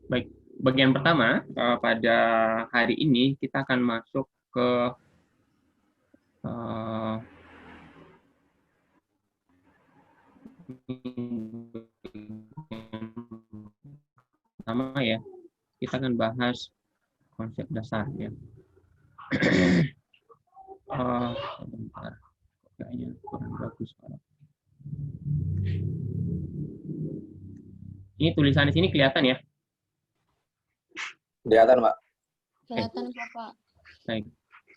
Baik, bagian pertama pada hari ini kita akan masuk ke pertama ya. Kita akan bahas konsep dasar ya. Bentar, kayaknya kurang bagus. Ini tulisan di sini kelihatan ya? Kelihatan, Pak. Kelihatan kok, Pak. Baik.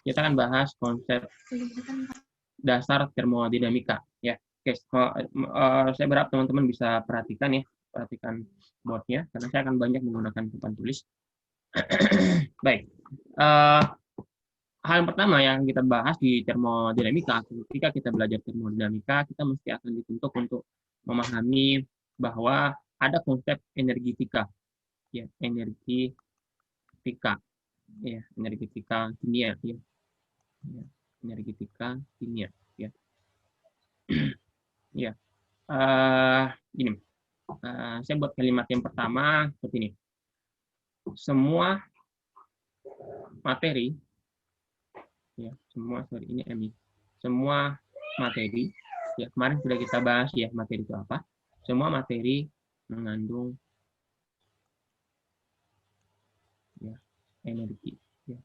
Kita akan bahas konsep dasar termodinamika ya. Oke, saya berharap teman-teman bisa perhatikan ya, perhatikan boardnya karena saya akan banyak menggunakan papan tulis. Baik. Hal yang pertama yang kita bahas di termodinamika, ketika kita belajar termodinamika, kita mesti akan dituntut untuk memahami bahwa ada konsep energetika, ya, energetika, ya, energetika kimia, ya, energetika kimia, ya, ya. Gini, saya buat kalimat yang pertama seperti ini. Semua materi, ya, semua materi, ya, kemarin sudah kita bahas ya materi itu apa. Semua materi mengandung ya energi, ya.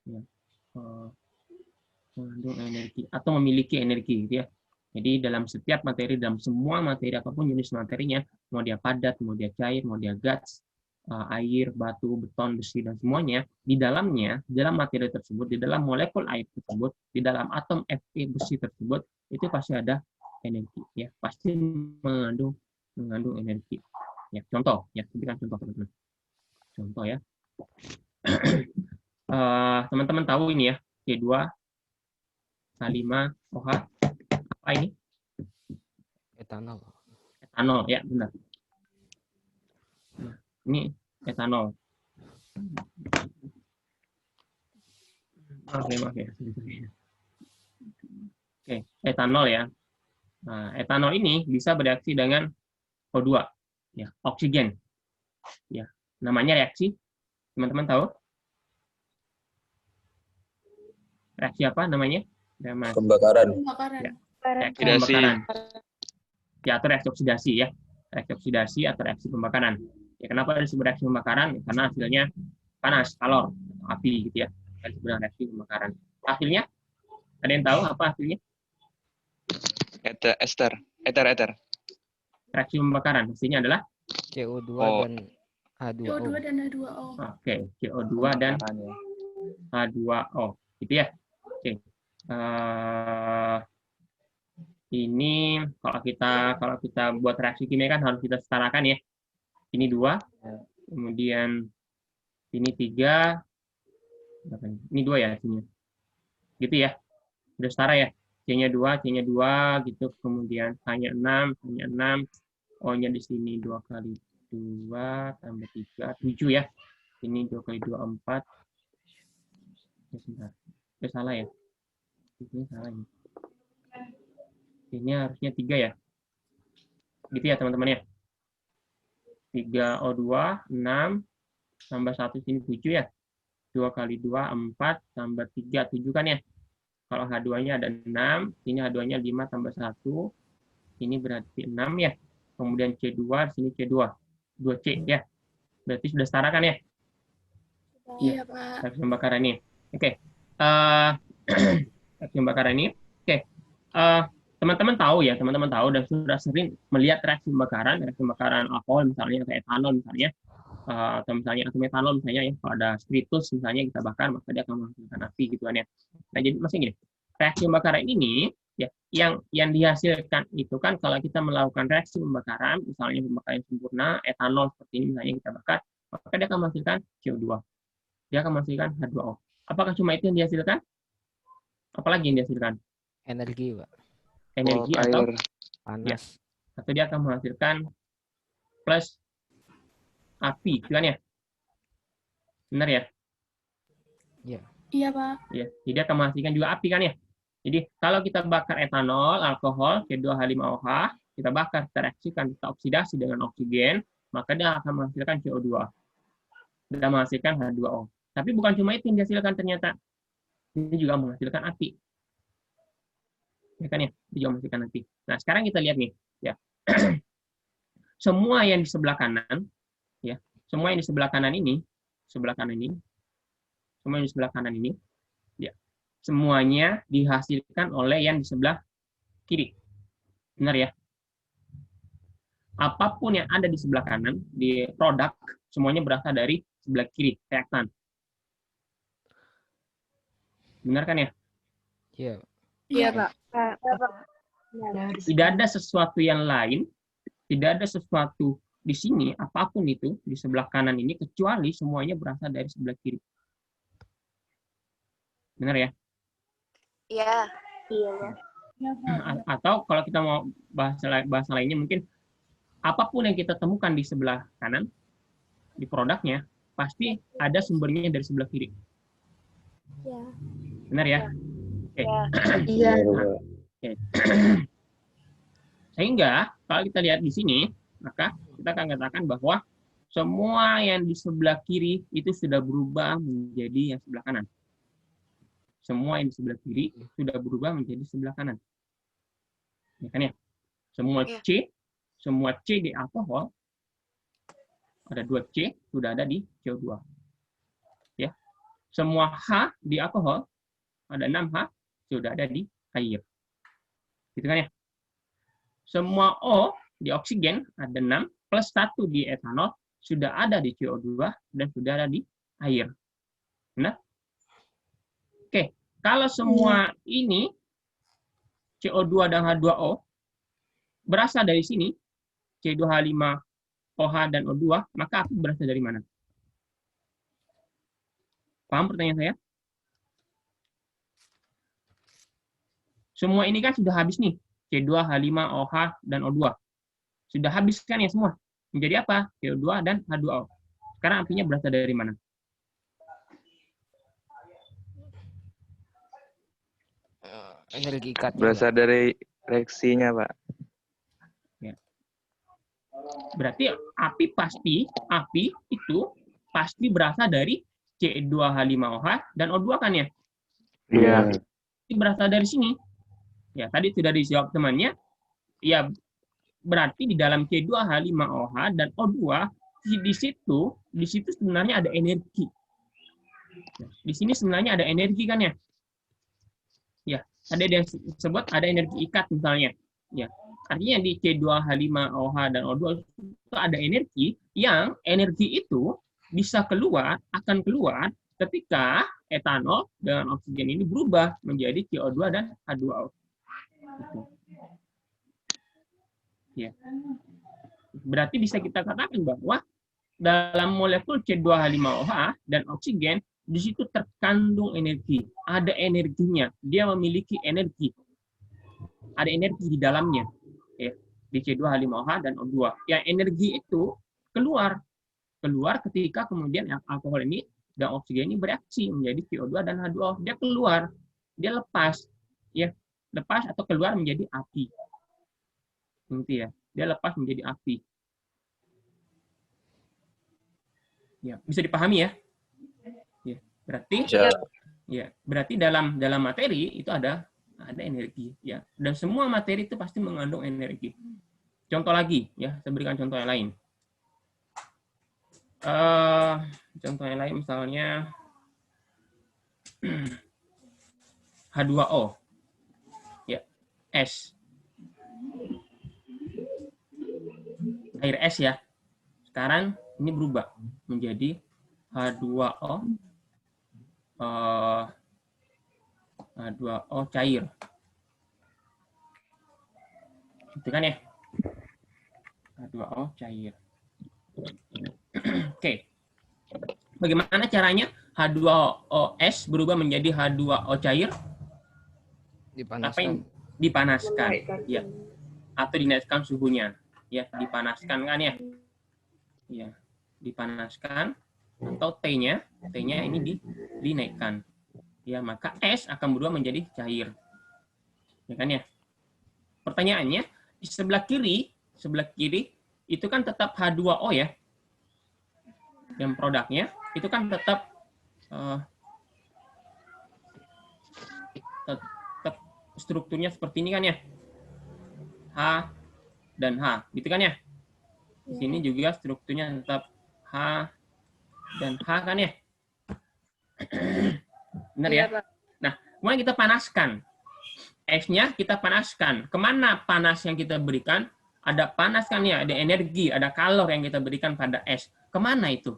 Ya, mengandung energi atau memiliki energi, gitu ya. Jadi dalam setiap materi, dalam semua materi apapun jenis materinya, mau dia padat, mau dia cair, mau dia gas, air, batu, beton, besi dan semuanya, di dalamnya, dalam materi tersebut, di dalam molekul air tersebut, di dalam atom Fe besi tersebut, itu pasti ada energi, ya, pasti mengandung energi. Ya, contoh, ya, berikan contoh teman-teman. Contoh ya. Teman-teman tahu ini ya, C2 H5OH, apa ini? Etanol. Etanol, ya benar. Nah, ini etanol. Maaf ya. Oke, etanol ya. Nah, etanol ini bisa bereaksi dengan O2, ya, oksigen. Ya, namanya reaksi. Teman-teman tahu? Reaksi apa namanya? Pembakaran. Ya, reaksi pembakaran. Ya, atau reaksi oksidasi ya. Reaksi oksidasi atau reaksi pembakaran. Ya, kenapa disebut reaksi pembakaran? Karena hasilnya panas, kalor, api gitu ya. Disebut reaksi pembakaran. Hasilnya? Ada yang tahu apa hasilnya? Eter. Reaksi pembakaran. Hasilnya adalah CO2 dan H2O. CO2 dan H2O. Oke, CO2 dan H2O. Gitu ya. Oke. Ini kalau kita buat reaksi kimia kan harus kita setarakan ya. Ini 2, kemudian ini 3, ini 2 ya hasilnya. Gitu ya. Udah setara ya. C-nya 2 gitu, kemudian H-nya 6, O-nya di sini 2 kali 2 tambah 3, 7 ya. Ini 2 kali 2, 4. Ya, sebentar. Itu salah ya. Ini salah ini. Ini harusnya 3 ya. Gitu ya teman-teman ya. 3 O2, 6, tambah 1 sini 7 ya. 2 kali 2, 4, tambah 3, 7 kan ya. Kalau H2-nya ada 6, sini H2-nya 5 tambah 1, ini berarti 6 ya. Kemudian C2, sini C2, 2C ya. Berarti sudah setara kan ya? Iya, Pak. Reaksi pembakaran ini. Oke. Reaksi pembakaran ini. Oke. Teman-teman tahu dan sudah sering melihat reaksi pembakaran alkohol misalnya, atau etanol misalnya, atau misalnya atau metanol misalnya ya, kalau ada spiritus misalnya kita bakar maka dia akan menghasilkan api gitu kan ya. Nah, jadi maksudnya gini, reaksi pembakaran ini ya yang dihasilkan itu kan kalau kita melakukan reaksi pembakaran, misalnya pembakaran sempurna etanol seperti ini misalnya kita bakar, maka dia akan menghasilkan CO2. Dia akan menghasilkan H2O. Apakah cuma itu yang dihasilkan? Apalagi yang dihasilkan? Energi, Pak. Energi atau panas. Ya, atau dia akan menghasilkan plus api, kan ya? Benar ya? Iya. Iya, Pak. Ya, jadi akan menghasilkan juga api kan ya? Jadi kalau kita bakar etanol, alkohol, C2H5OH, kita bakar, kita reaksikan, kita oksidasi dengan oksigen, maka dia akan menghasilkan CO2 dan menghasilkan H2O. Tapi bukan cuma itu yang dihasilkan ternyata. Ini juga menghasilkan api. Ya kan ya? Ini juga menghasilkan api. Nah, sekarang kita lihat nih, ya. Semua yang di sebelah kanan, ya, semua yang di sebelah kanan ini, semua yang di sebelah kanan ini, ya, semuanya dihasilkan oleh yang di sebelah kiri. Benar ya? Apapun yang ada di sebelah kanan, di produk, semuanya berasal dari sebelah kiri, reaktan. Benar kan ya? Iya. Iya, Pak. Tidak ada sesuatu yang lain, tidak ada sesuatu di sini, apapun itu, di sebelah kanan ini, kecuali semuanya berasal dari sebelah kiri. Benar ya? Iya. Iya. Atau kalau kita mau bahasa lainnya, mungkin apapun yang kita temukan di sebelah kanan, di produknya, pasti ada sumbernya dari sebelah kiri. Iya. Benar ya? Oke. Iya. Oke. Sehingga kalau kita lihat di sini, maka kita akan katakan bahwa semua yang di sebelah kiri itu sudah berubah menjadi yang sebelah kanan. Semua yang di sebelah kiri sudah berubah menjadi sebelah kanan. Ya kan ya? Semua C di alkohol, ada 2 C, sudah ada di CO2. Ya. Semua H di alkohol, ada 6 H, sudah ada di air. Gitu kan ya? Semua O di oksigen, ada 6, plus 1 di etanol, sudah ada di CO2, dan sudah ada di air. Benar? Oke, kalau semua ini, CO2 dan H2O, berasal dari sini, C2H5OH dan O2, maka api berasal dari mana? Paham pertanyaan saya? Semua ini kan sudah habis nih, C2H5OH dan O2. Sudah habis kan ya semua? Menjadi apa? CO2 dan H2O. Sekarang apinya berasal dari mana? Energi ikatnya, Berasal Pak. dari reaksinya, Pak. Ya. Berarti api itu pasti berasal dari C2H5OH dan O2 kan ya? Iya. Ini berasal dari sini. Ya, tadi sudah dijawab temannya. Ya, berarti di dalam C2H5OH dan O2 di situ sebenarnya ada energi. Di sini sebenarnya ada energi kan ya? Ya, ada yang disebut ada energi ikat misalnya. Ya, artinya di C2H5OH dan O2 itu ada energi yang energi itu bisa akan keluar ketika etanol dengan oksigen ini berubah menjadi CO2 dan H2O. Gitu. Ya. Berarti bisa kita katakan bahwa dalam molekul C2H5OH dan oksigen di situ terkandung energi, ada energinya, dia memiliki energi, ada energi di dalamnya, ya, di C2H5OH dan O2. Yang energi itu keluar ketika kemudian alkohol ini dan oksigen ini bereaksi menjadi CO2 dan H2O. Dia keluar, dia lepas, ya, lepas atau keluar menjadi api. Nanti ya, dia lepas menjadi api. Ya, bisa dipahami ya? Ya, berarti dalam materi itu ada energi, ya. Dan semua materi itu pasti mengandung energi. Contoh lagi, ya, saya berikan contoh yang lain. Contoh yang lain misalnya H2O, ya, es, air es ya. Sekarang ini berubah menjadi H2O, H2O cair. Itu kan ya? H2O cair. Oke. Bagaimana caranya H2OS berubah menjadi H2O cair? Dipanaskan. Dipanaskan, ya. Atau dinaikkan suhunya, ya, dipanaskan kan ya? Ya, dipanaskan atau T-nya ini dinaikkan. Ya, maka es akan berubah menjadi cair. Ya kan ya? Pertanyaannya, di sebelah kiri itu kan tetap H2O ya. Yang produknya itu kan tetap tetap strukturnya seperti ini kan ya. H dan H, gitu kan ya? Di sini juga strukturnya tetap H dan H kan ya? Benar ya? Nah, kemudian kita panaskan. S-nya kita panaskan. Kemana panas yang kita berikan? Ada panas kan ya, ada energi, ada kalor yang kita berikan pada S. Kemana itu?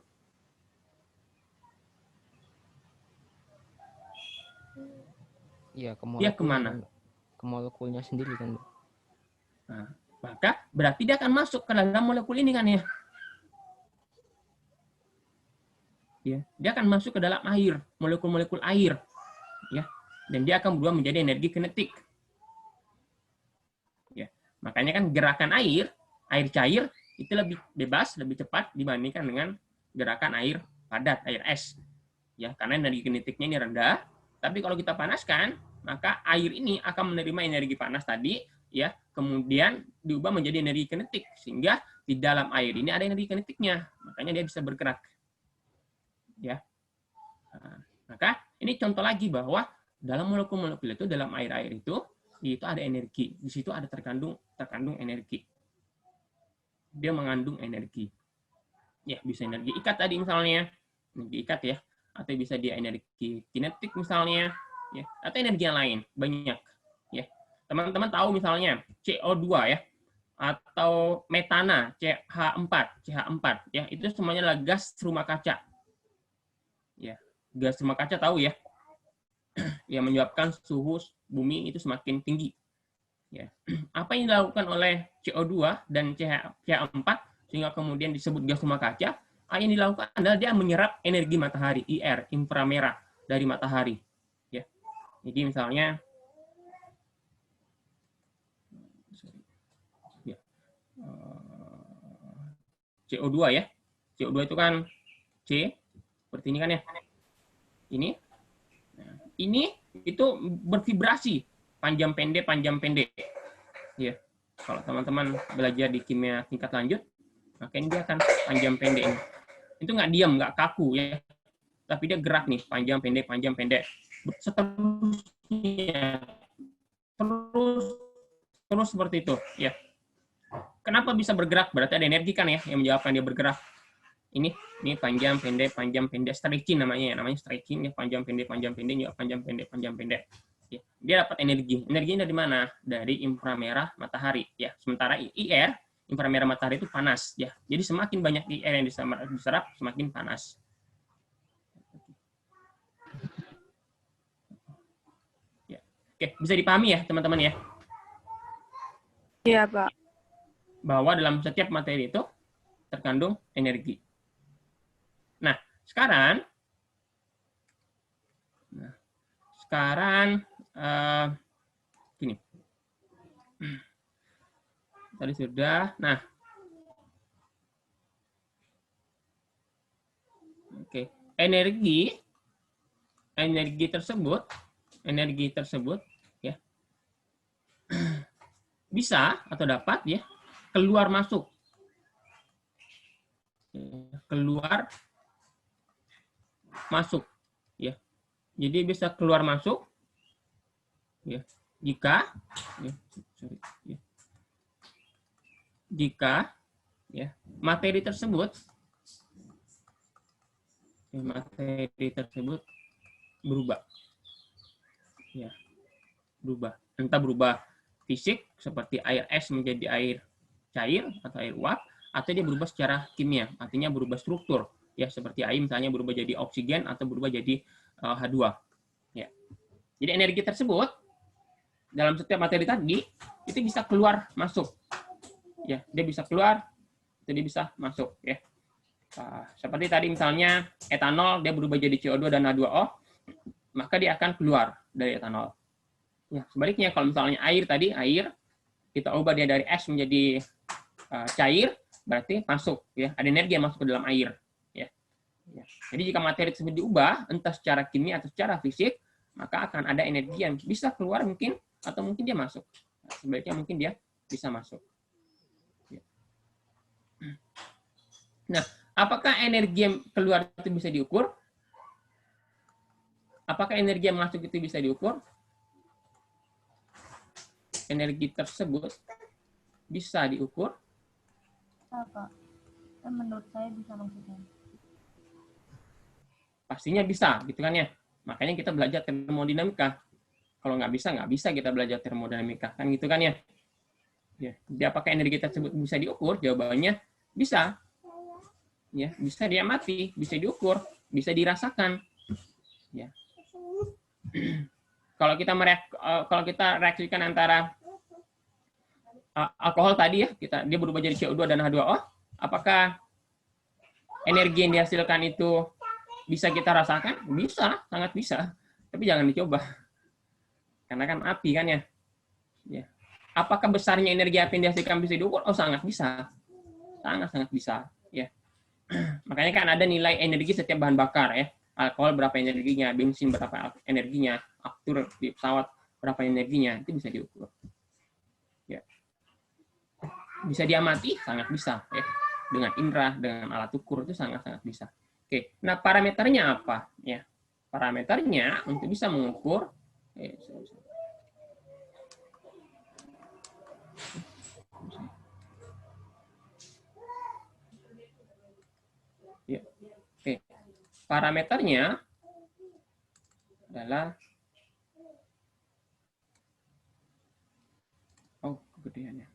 Iya, ke Dia kemana? Ke molekulnya sendiri kan, Mbak. Nah, maka berarti dia akan masuk ke dalam molekul ini kan ya? Ya, dia akan masuk ke dalam air, molekul-molekul air. Ya, dan dia akan berubah menjadi energi kinetik. Ya, makanya kan gerakan air cair itu lebih bebas, lebih cepat dibandingkan dengan gerakan air padat, air es. Ya, karena energi kinetiknya ini rendah. Tapi kalau kita panaskan, maka air ini akan menerima energi panas tadi, ya, kemudian diubah menjadi energi kinetik, sehingga di dalam air ini ada energi kinetiknya, makanya dia bisa bergerak. Ya, nah, maka ini contoh lagi bahwa dalam molekul-molekul itu, dalam air-air itu ada energi, di situ ada terkandung energi. Dia mengandung energi. Ya, bisa energi ikat tadi misalnya, energi ikat ya. Atau bisa dia energi kinetik misalnya, ya, atau energi yang lain banyak, ya. Teman-teman tahu misalnya CO2 ya, atau metana CH4 ya, itu semuanya adalah gas rumah kaca, ya, gas rumah kaca tahu ya, yang menyebabkan suhu bumi itu semakin tinggi, ya. Apa yang dilakukan oleh CO2 dan CH4 sehingga kemudian disebut gas rumah kaca? Yang dilakukan adalah dia menyerap energi matahari, IR, inframerah dari matahari. Ya. Jadi misalnya, ya, CO2 ya, CO2 itu kan C, seperti ini kan ya. Ini itu bervibrasi, panjang pendek. Ya. Kalau teman-teman belajar di kimia tingkat lanjut, maka ini dia akan panjang pendek ini. Itu nggak diam, nggak kaku ya, tapi dia gerak nih, panjang pendek, seterusnya, terus seperti itu ya. Kenapa bisa bergerak? Berarti ada energi kan ya yang menyebabkan dia bergerak. Ini panjang pendek, stretching namanya stretching ya, panjang pendek, ya, panjang pendek. Ya. Dia dapat energi. Energinya dari mana? Dari inframerah matahari ya. Sementara IR, inframerah matahari itu panas ya. Jadi semakin banyak IR yang diserap, semakin panas. Ya. Oke, bisa dipahami ya, teman-teman ya? Iya, Pak. Bahwa dalam setiap materi itu terkandung energi. Nah, sekarang gini. Tadi sudah. Nah, oke. Energi tersebut ya bisa atau dapat ya keluar masuk ya. Jadi bisa keluar masuk ya jika materi tersebut berubah. Ya, entah berubah fisik seperti air es menjadi air cair atau air uap, atau dia berubah secara kimia, artinya berubah struktur, ya, seperti air misalnya berubah jadi oksigen atau berubah jadi H2. Ya. Jadi energi tersebut dalam setiap materi tadi itu bisa keluar masuk. Ya, dia bisa keluar, itu dia bisa masuk ya. Seperti tadi misalnya etanol, dia berubah jadi CO2 dan H2O, maka dia akan keluar dari etanol. Ya, sebaliknya kalau misalnya air kita ubah dia dari es menjadi cair, berarti masuk ya, ada energi yang masuk ke dalam air ya. Ya. Jadi jika materi tersebut diubah entah secara kimia atau secara fisik, maka akan ada energi yang bisa keluar mungkin atau mungkin dia masuk. Nah, sebaiknya mungkin dia bisa masuk. Nah, apakah energi yang keluar itu bisa diukur? Apakah energi yang masuk itu bisa diukur? Energi tersebut bisa diukur? Apa? Menurut saya bisa maksudnya. Pastinya bisa, gitu kan ya. Makanya kita belajar termodinamika. Kalau nggak bisa kita belajar termodinamika. Kan gitu kan ya. Ya. Jadi apakah energi tersebut bisa diukur? Jawabannya bisa. Ya, bisa diamati, bisa diukur, bisa dirasakan. Ya. Kalau kita reaksikan antara alkohol tadi ya, dia berubah jadi CO2 dan H2O, apakah energi yang dihasilkan itu bisa kita rasakan? Bisa, sangat bisa. Tapi jangan dicoba. Karena kan api kan ya. Ya. Apakah besarnya energi api yang dihasilkan bisa diukur? Oh, sangat bisa. Sangat-sangat bisa. Ya. Makanya kan ada nilai energi setiap bahan bakar ya. Alkohol berapa energinya, bensin berapa energinya, aftur di pesawat berapa energinya, itu bisa diukur. Ya. Bisa diamati? Sangat bisa. Ya. Dengan indera, dengan alat ukur itu sangat-sangat bisa. Oke, nah parameternya apa? Ya, parameternya untuk bisa mengukur. Ya, oke, parameternya adalah kegedeannya.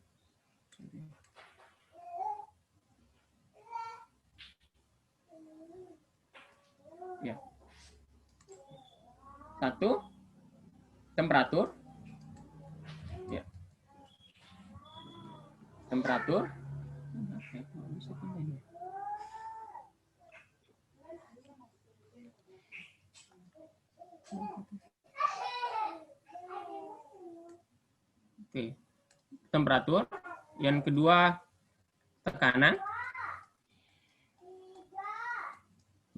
Ya. Satu, temperatur. Ya. Temperatur. Oke. Temperatur. Yang kedua, tekanan.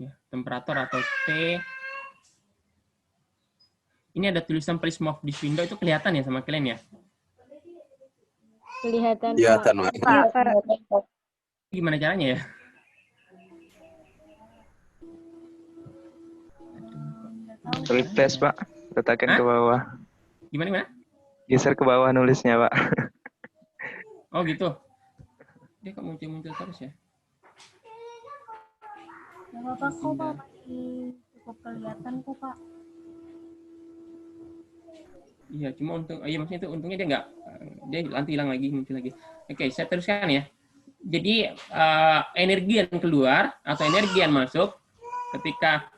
Ya, temperatur atau T. Ini ada tulisan please move this window, itu kelihatan ya sama kalian ya? Kelihatan. Kelihatan, Pak. Gimana caranya ya? Replace, Pak. Letakkan ke bawah. Gimana? Geser ke bawah nulisnya, Pak. Oh gitu. Dia kok muncul-muncul terus ya? Nggak apa-apa kok, Pak. Masih cukup kelihatan kok, Pak. Iya, cuma maksudnya itu untungnya dia nanti hilang lagi, muncul lagi. Oke, saya teruskan ya. Jadi energi yang keluar atau energi yang masuk ketika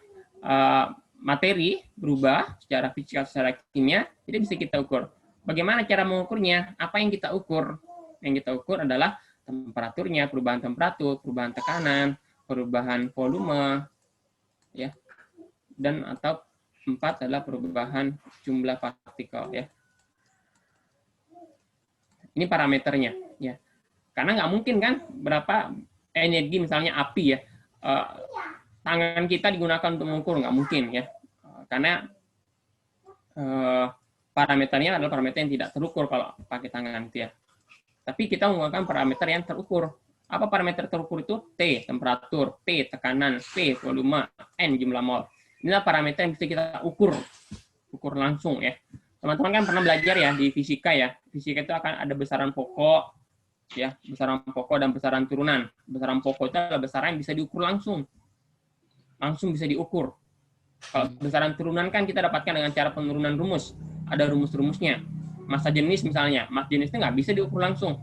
materi berubah secara fisika, secara kimia, itu bisa kita ukur. Bagaimana cara mengukurnya? Apa yang kita ukur? Yang kita ukur adalah temperaturnya, perubahan temperatur, perubahan tekanan, perubahan volume, ya, dan atau 4 adalah perubahan jumlah partikel, ya. Ini parameternya, ya. Karena nggak mungkin kan berapa energi misalnya api ya, tangan kita digunakan untuk mengukur, nggak mungkin ya, karena parameternya adalah parameter yang tidak terukur kalau pakai tangan itu ya. Tapi kita menggunakan parameter yang terukur. Apa parameter terukur itu? T, temperatur, P, tekanan, P, volume, N, jumlah mol. Inilah parameter yang bisa kita ukur langsung ya. Teman-teman kan pernah belajar ya di fisika ya. Fisika itu akan ada besaran pokok, ya, besaran pokok dan besaran turunan. Besaran pokok itu adalah besaran yang bisa diukur langsung bisa diukur. Kalau besaran turunan kan kita dapatkan dengan cara penurunan rumus. Ada rumus-rumusnya. Massa jenis misalnya, massa jenis itu nggak bisa diukur langsung.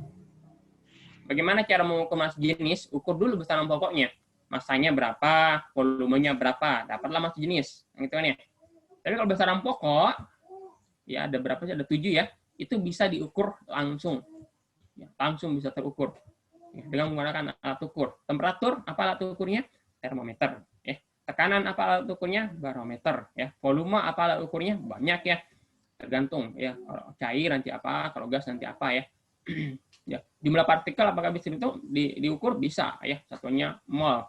Bagaimana cara mengukur massa jenis? Ukur dulu besaran pokoknya. Massanya berapa, volumenya berapa, dapatlah massa jenis. Gitu kan ya. Tapi kalau besaran pokok, ya ada berapa sih? Ada 7 ya. Itu bisa diukur langsung. Ya, langsung bisa terukur. Ya, dengan menggunakan alat ukur. Temperatur, apa alat ukurnya? Termometer. Ya. Tekanan, apa alat ukurnya? Barometer. Ya. Volume, apa alat ukurnya? Banyak ya. Tergantung ya, kalau cair nanti apa, kalau gas nanti apa ya. Ya, jumlah partikel apakah bisa itu diukur? Bisa ya, satunya mol.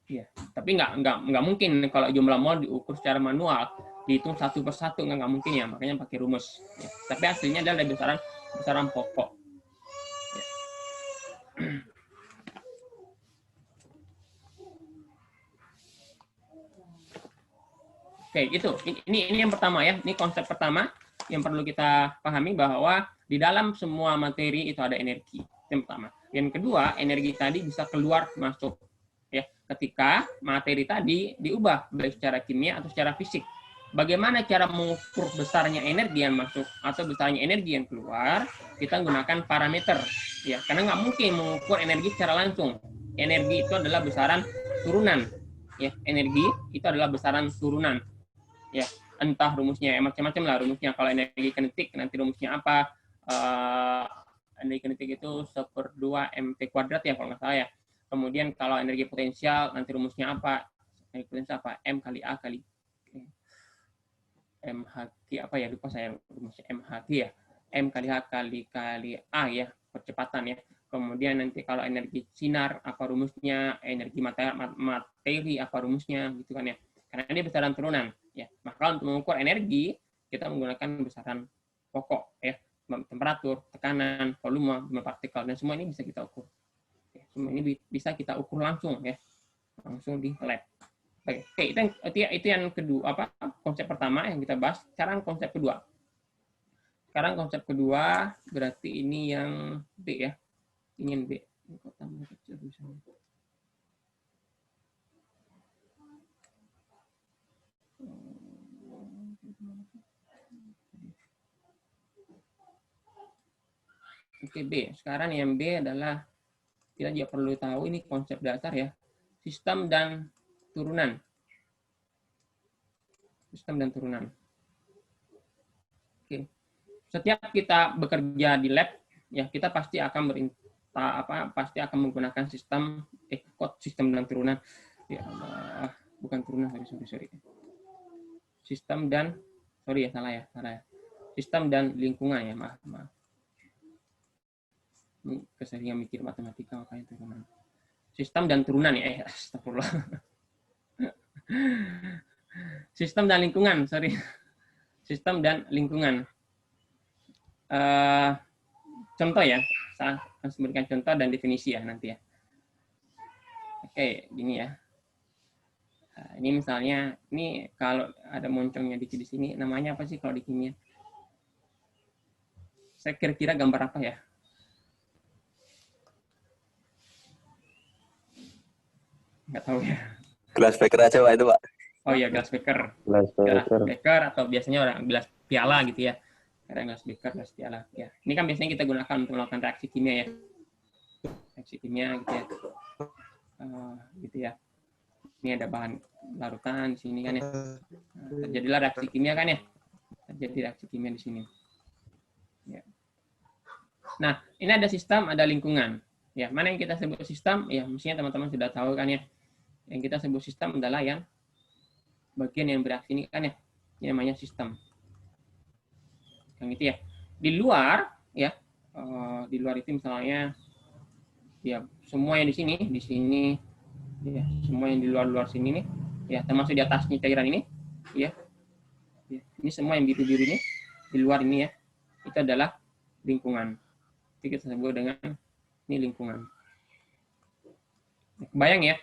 Ya, tapi nggak mungkin kalau jumlah mol diukur secara manual. dihitung satu persatu, nggak mungkin ya, makanya pakai rumus. Ya. Tapi hasilnya adalah dari besaran pokok. Ya. Oke, itu. Ini yang pertama ya. Ini konsep pertama yang perlu kita pahami, bahwa di dalam semua materi itu ada energi. Yang pertama. Yang kedua, energi tadi bisa keluar masuk. Ya, ketika materi tadi diubah baik secara kimia atau secara fisik. Bagaimana cara mengukur besarnya energi yang masuk atau besarnya energi yang keluar? Kita gunakan parameter. Ya, karena nggak mungkin mengukur energi secara langsung. Energi itu adalah besaran turunan. Ya, energi itu adalah besaran turunan. Ya, entah rumusnya macam-macam lah rumusnya. Kalau energi kinetik nanti rumusnya apa? Energi kinetik itu 1/2 mp kuadrat ya kalau nggak salah ya. Kemudian kalau energi potensial nanti rumusnya apa? Energi potensial apa? M kali A kali MHQ apa ya, lupa saya rumusnya. MHQ ya. M kali H kali A ya, percepatan ya. Kemudian nanti kalau energi sinar apa rumusnya, energi materi apa rumusnya gitu kan ya. Karena ini besaran turunan ya. Maka untuk mengukur energi kita menggunakan besaran pokok ya, temperatur, tekanan, volume, jumlah partikel, dan semua ini bisa kita ukur. Ya, semua ini bisa kita ukur langsung ya, langsung di lab. Oke, itu yang kedua, konsep pertama yang kita bahas. Sekarang konsep kedua. Sekarang konsep kedua berarti ini yang B ya. Ini yang B. Oke, B. Sekarang yang B adalah, kita juga perlu tahu ini konsep dasar ya. Sistem dan turunan. Sistem dan turunan. Oke. Setiap kita bekerja di lab, ya kita pasti akan pasti akan menggunakan sistem sistem dan turunan. Ya Allah, bukan turunan, sorry. Sistem dan salah ya. Sistem dan lingkungan ya, maaf. Ini keseringan mikir matematika makanya turunan. Sistem dan turunan ya, astagfirullah. Sistem dan lingkungan, sorry. Sistem dan lingkungan. Contoh ya, saya akan memberikan contoh dan definisi ya nanti ya. Oke, gini ya. Ini misalnya, ini kalau ada moncongnya di sini, namanya apa sih kalau di kimia? Saya kira-kira gambar apa ya? Nggak tahu ya. Gelas beker aja Pak itu Pak. Oh iya, gelas beker. Gelas Beker atau biasanya orang gelas piala gitu ya. Ada gelas beker, gelas piala. Ya. Ini kan biasanya kita gunakan untuk melakukan reaksi kimia ya. Reaksi kimia gitu ya. Gitu ya. Ini ada bahan larutan di sini kan ya. Terjadilah reaksi kimia kan ya. Terjadi reaksi kimia di sini. Ya. Nah, ini ada sistem, ada lingkungan. Ya, mana yang kita sebut sistem? Ya, mestinya teman-teman sudah tahu kan ya. Yang kita sebut sistem adalah yang bagian yang bereaksi ini kan ya. Ini namanya sistem. Yang itu ya. Di luar ya, di luar itu misalnya ya semua yang di sini ya, semua yang di luar sini nih ya, termasuk di atasnya cairan ini ya. Ini semua yang biru-biru ini di luar ini ya. Itu adalah lingkungan. Itu kita sebut dengan ini lingkungan. Bayang ya.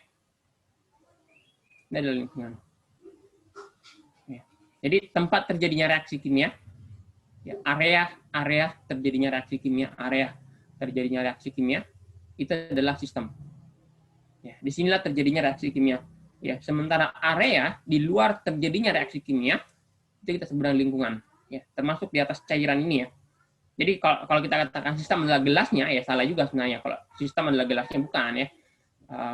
Ini adalah lingkungan. Ya. Jadi tempat terjadinya reaksi kimia, ya, area terjadinya reaksi kimia, itu adalah sistem. Ya, disinilah terjadinya reaksi kimia. Ya, sementara area di luar terjadinya reaksi kimia itu kita sebut dengan lingkungan. Ya, termasuk di atas cairan ini ya. Jadi kalau kita katakan sistem adalah gelasnya, ya salah juga sebenarnya. Kalau sistem adalah gelasnya, bukan ya.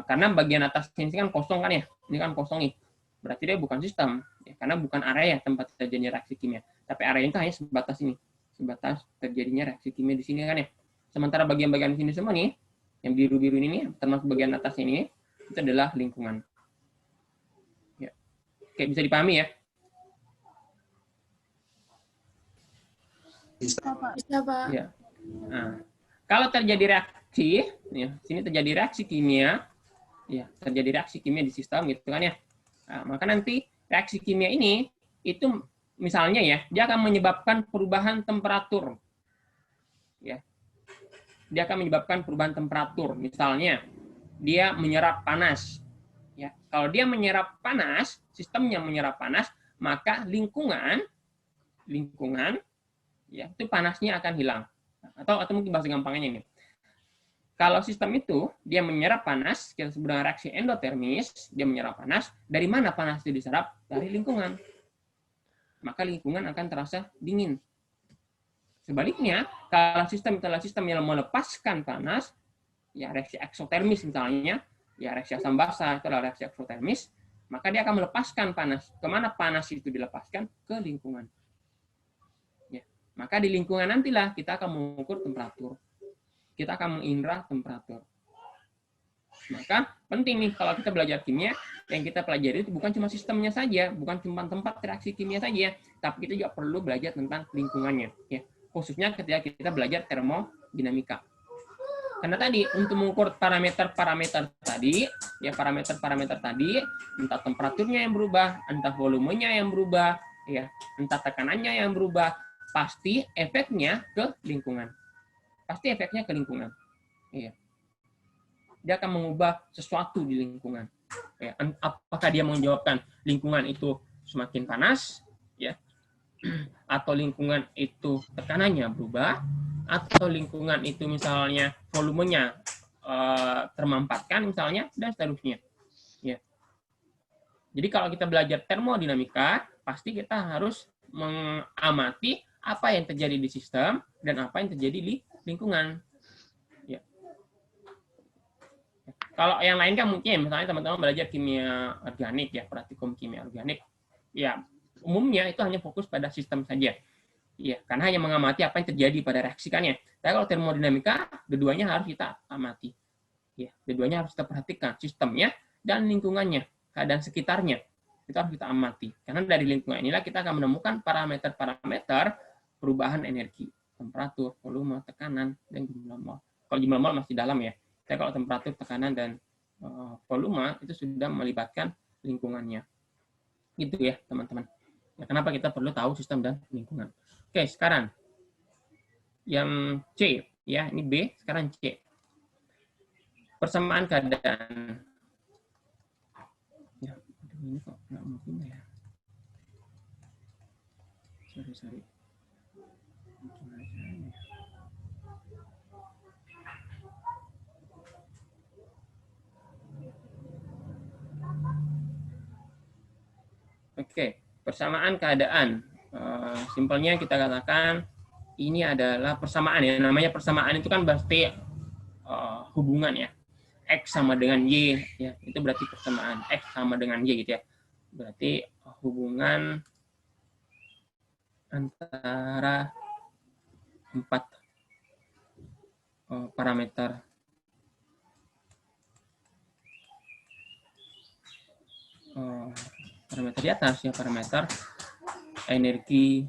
Karena bagian atas ini kan kosong kan ya. Ini kan kosong nih. Berarti dia bukan sistem. Ya, karena bukan area tempat terjadinya reaksi kimia. Tapi area itu hanya sebatas ini. Sebatas terjadinya reaksi kimia di sini kan ya. Sementara bagian-bagian di sini semua nih, yang biru-biru ini, termasuk bagian atas ini, itu adalah lingkungan. Ya. Oke, bisa dipahami ya? Bisa, Pak. Ya. Nah, kalau terjadi reaksi, ya, sini terjadi reaksi kimia, ya, terjadi reaksi kimia di sistem gitu kan ya. Nah, maka nanti reaksi kimia ini itu misalnya ya, dia akan menyebabkan perubahan temperatur. Ya. Dia akan menyebabkan perubahan temperatur. Misalnya, dia menyerap panas. Ya. Kalau dia menyerap panas, sistemnya menyerap panas, maka lingkungan ya, itu panasnya akan hilang. Atau mungkin bahasa gampangnya ini. Kalau sistem itu dia menyerap panas, kita sebut dengan reaksi endotermis, dia menyerap panas, dari mana panas itu diserap? Dari lingkungan. Maka lingkungan akan terasa dingin. Sebaliknya, kalau sistem adalah sistem yang melepaskan panas, ya reaksi eksotermis misalnya, ya reaksi asam basa itu adalah reaksi eksotermis, maka dia akan melepaskan panas. Kemana panas itu dilepaskan? Ke lingkungan. Ya. Maka di lingkungan nantilah kita akan mengukur temperatur. Kita akan mengindra temperatur. Maka penting nih kalau kita belajar kimia, yang kita pelajari itu bukan cuma sistemnya saja, bukan cuma tempat reaksi kimia saja, tapi kita juga perlu belajar tentang lingkungannya. Ya. Khususnya ketika kita belajar termodinamika. Karena tadi untuk mengukur parameter-parameter tadi, ya parameter-parameter tadi, entah temperaturnya yang berubah, entah volumenya yang berubah, ya, entah tekanannya yang berubah, pasti efeknya ke lingkungan. Pasti efeknya ke lingkungan. Iya. Dia akan mengubah sesuatu di lingkungan. Ya. Apakah dia menjawabkan lingkungan itu semakin panas, ya, atau lingkungan itu tekanannya berubah, atau lingkungan itu misalnya volumenya termampatkan misalnya, dan seterusnya. Ya. Jadi kalau kita belajar termodinamika, pasti kita harus mengamati apa yang terjadi di sistem dan apa yang terjadi di lingkungan. Ya. Kalau yang lain kan mungkin, misalnya teman-teman belajar kimia organik ya, praktikum kimia organik, ya umumnya itu hanya fokus pada sistem saja. Ya, karena hanya mengamati apa yang terjadi pada reaksikannya. Tapi kalau termodinamika, keduanya harus kita amati. Ya, keduanya harus kita perhatikan, sistemnya dan lingkungannya, keadaan sekitarnya. Itu harus kita amati. Karena dari lingkungan inilah kita akan menemukan parameter-parameter perubahan energi. Temperatur, volume, tekanan, dan jumlah mol. Kalau jumlah mol masih dalam ya. Tapi kalau temperatur, tekanan, dan volume itu sudah melibatkan lingkungannya. Gitu ya, teman-teman. Ya, kenapa kita perlu tahu sistem dan lingkungan. Oke, sekarang yang C, ya ini B, sekarang C. Persamaan keadaan. Ya, ini kok nggak mungkin ya. Sorry. Oke, persamaan keadaan. Simpelnya kita katakan ini adalah persamaan ya. Namanya persamaan itu kan berarti hubungan ya. X sama dengan Y ya. Itu berarti persamaan. X sama dengan Y gitu ya. Berarti hubungan antara 4 parameter parameter di atas ya, parameter energi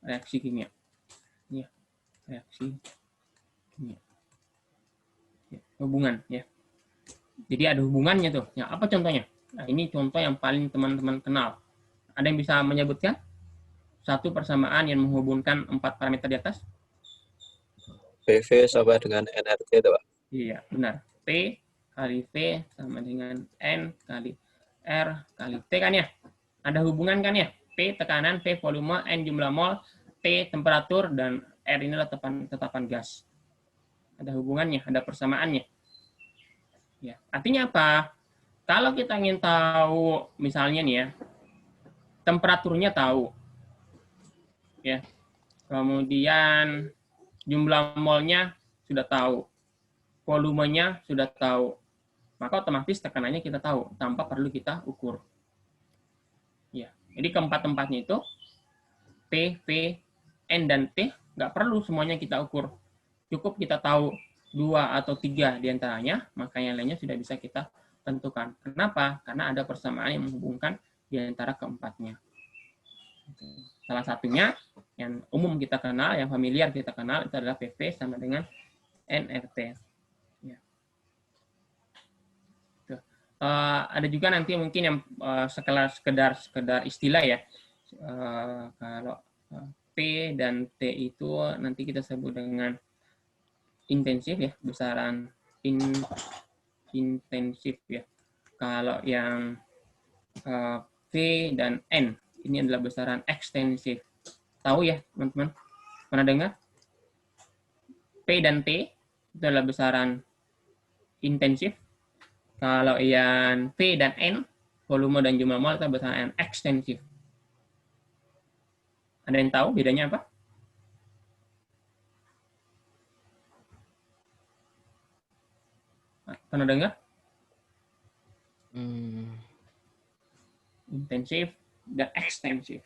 reaksi kimia ya, reaksi kimia ya, hubungan ya. Jadi ada hubungannya tuh ya. Apa contohnya? Nah, ini contoh yang paling teman-teman kenal. Ada yang bisa menyebutkan satu persamaan yang menghubungkan 4 parameter di atas? PV sama dengan NRT itu, Pak. Iya, benar. P kali V sama dengan N kali R kali T kan ya? Ada hubungan kan ya? P tekanan, V volume, N jumlah mol, T temperatur, dan R ini adalah tetapan gas. Ada hubungannya, ada persamaannya. Ya, artinya apa? Kalau kita ingin tahu, misalnya nih ya, temperaturnya tahu. Ya. Kemudian jumlah molnya sudah tahu. Volumenya sudah tahu. Maka otomatis tekanannya kita tahu tanpa perlu kita ukur. Ya. Jadi keempat-empatnya itu P, V, N, dan T nggak perlu semuanya kita ukur. Cukup kita tahu 2 atau 3 diantaranya, maka yang lainnya sudah bisa kita tentukan. Kenapa? Karena ada persamaan yang menghubungkan di antara keempatnya. Salah satunya yang umum kita kenal, yang familiar kita kenal, itu adalah PV sama dengan NRT. Ya. Ada juga nanti mungkin yang sekedar istilah ya. Kalau P dan T itu nanti kita sebut dengan intensif ya, besaran intensif ya. Kalau yang V dan N ini adalah besaran ekstensif. Tahu ya teman-teman? Pernah dengar? P dan T itu adalah besaran intensif. Kalau yang V dan N, volume dan jumlah mol itu besaran ekstensif. Ada yang tahu bedanya apa? Pernah dengar? Intensif dan ekstensif.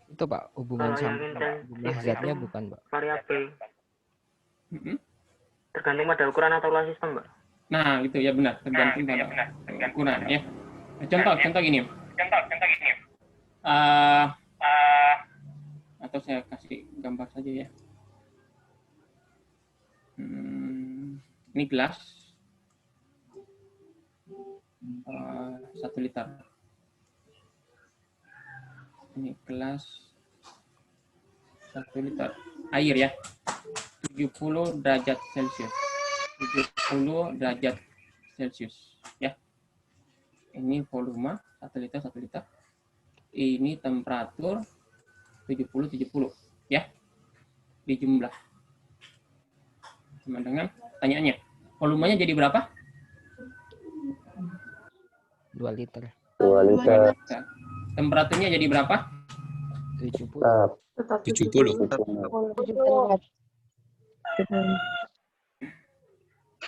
Itu Pak, hubungan Kalau yang sama jumlah intensif zatnya itu bukan Pak? variabel. Tergantung pada ukuran atau ulas sistem, Mbak. Nah, itu ya benar, tergantung pada ukuran ya. Contoh gini. Atau saya kasih gambar saja ya. Ini gelas 1 liter. Ini gelas 1 liter air ya. 70 derajat Celcius. 70 derajat Celcius ya. Ini volume 1 liter 1 liter. Ini temperatur 70 ya. Dijumlah. Sama dengan pertanyaannya. Volumenya jadi berapa? 2 liter. 2 liter. Temperaturnya jadi berapa? 70. 70.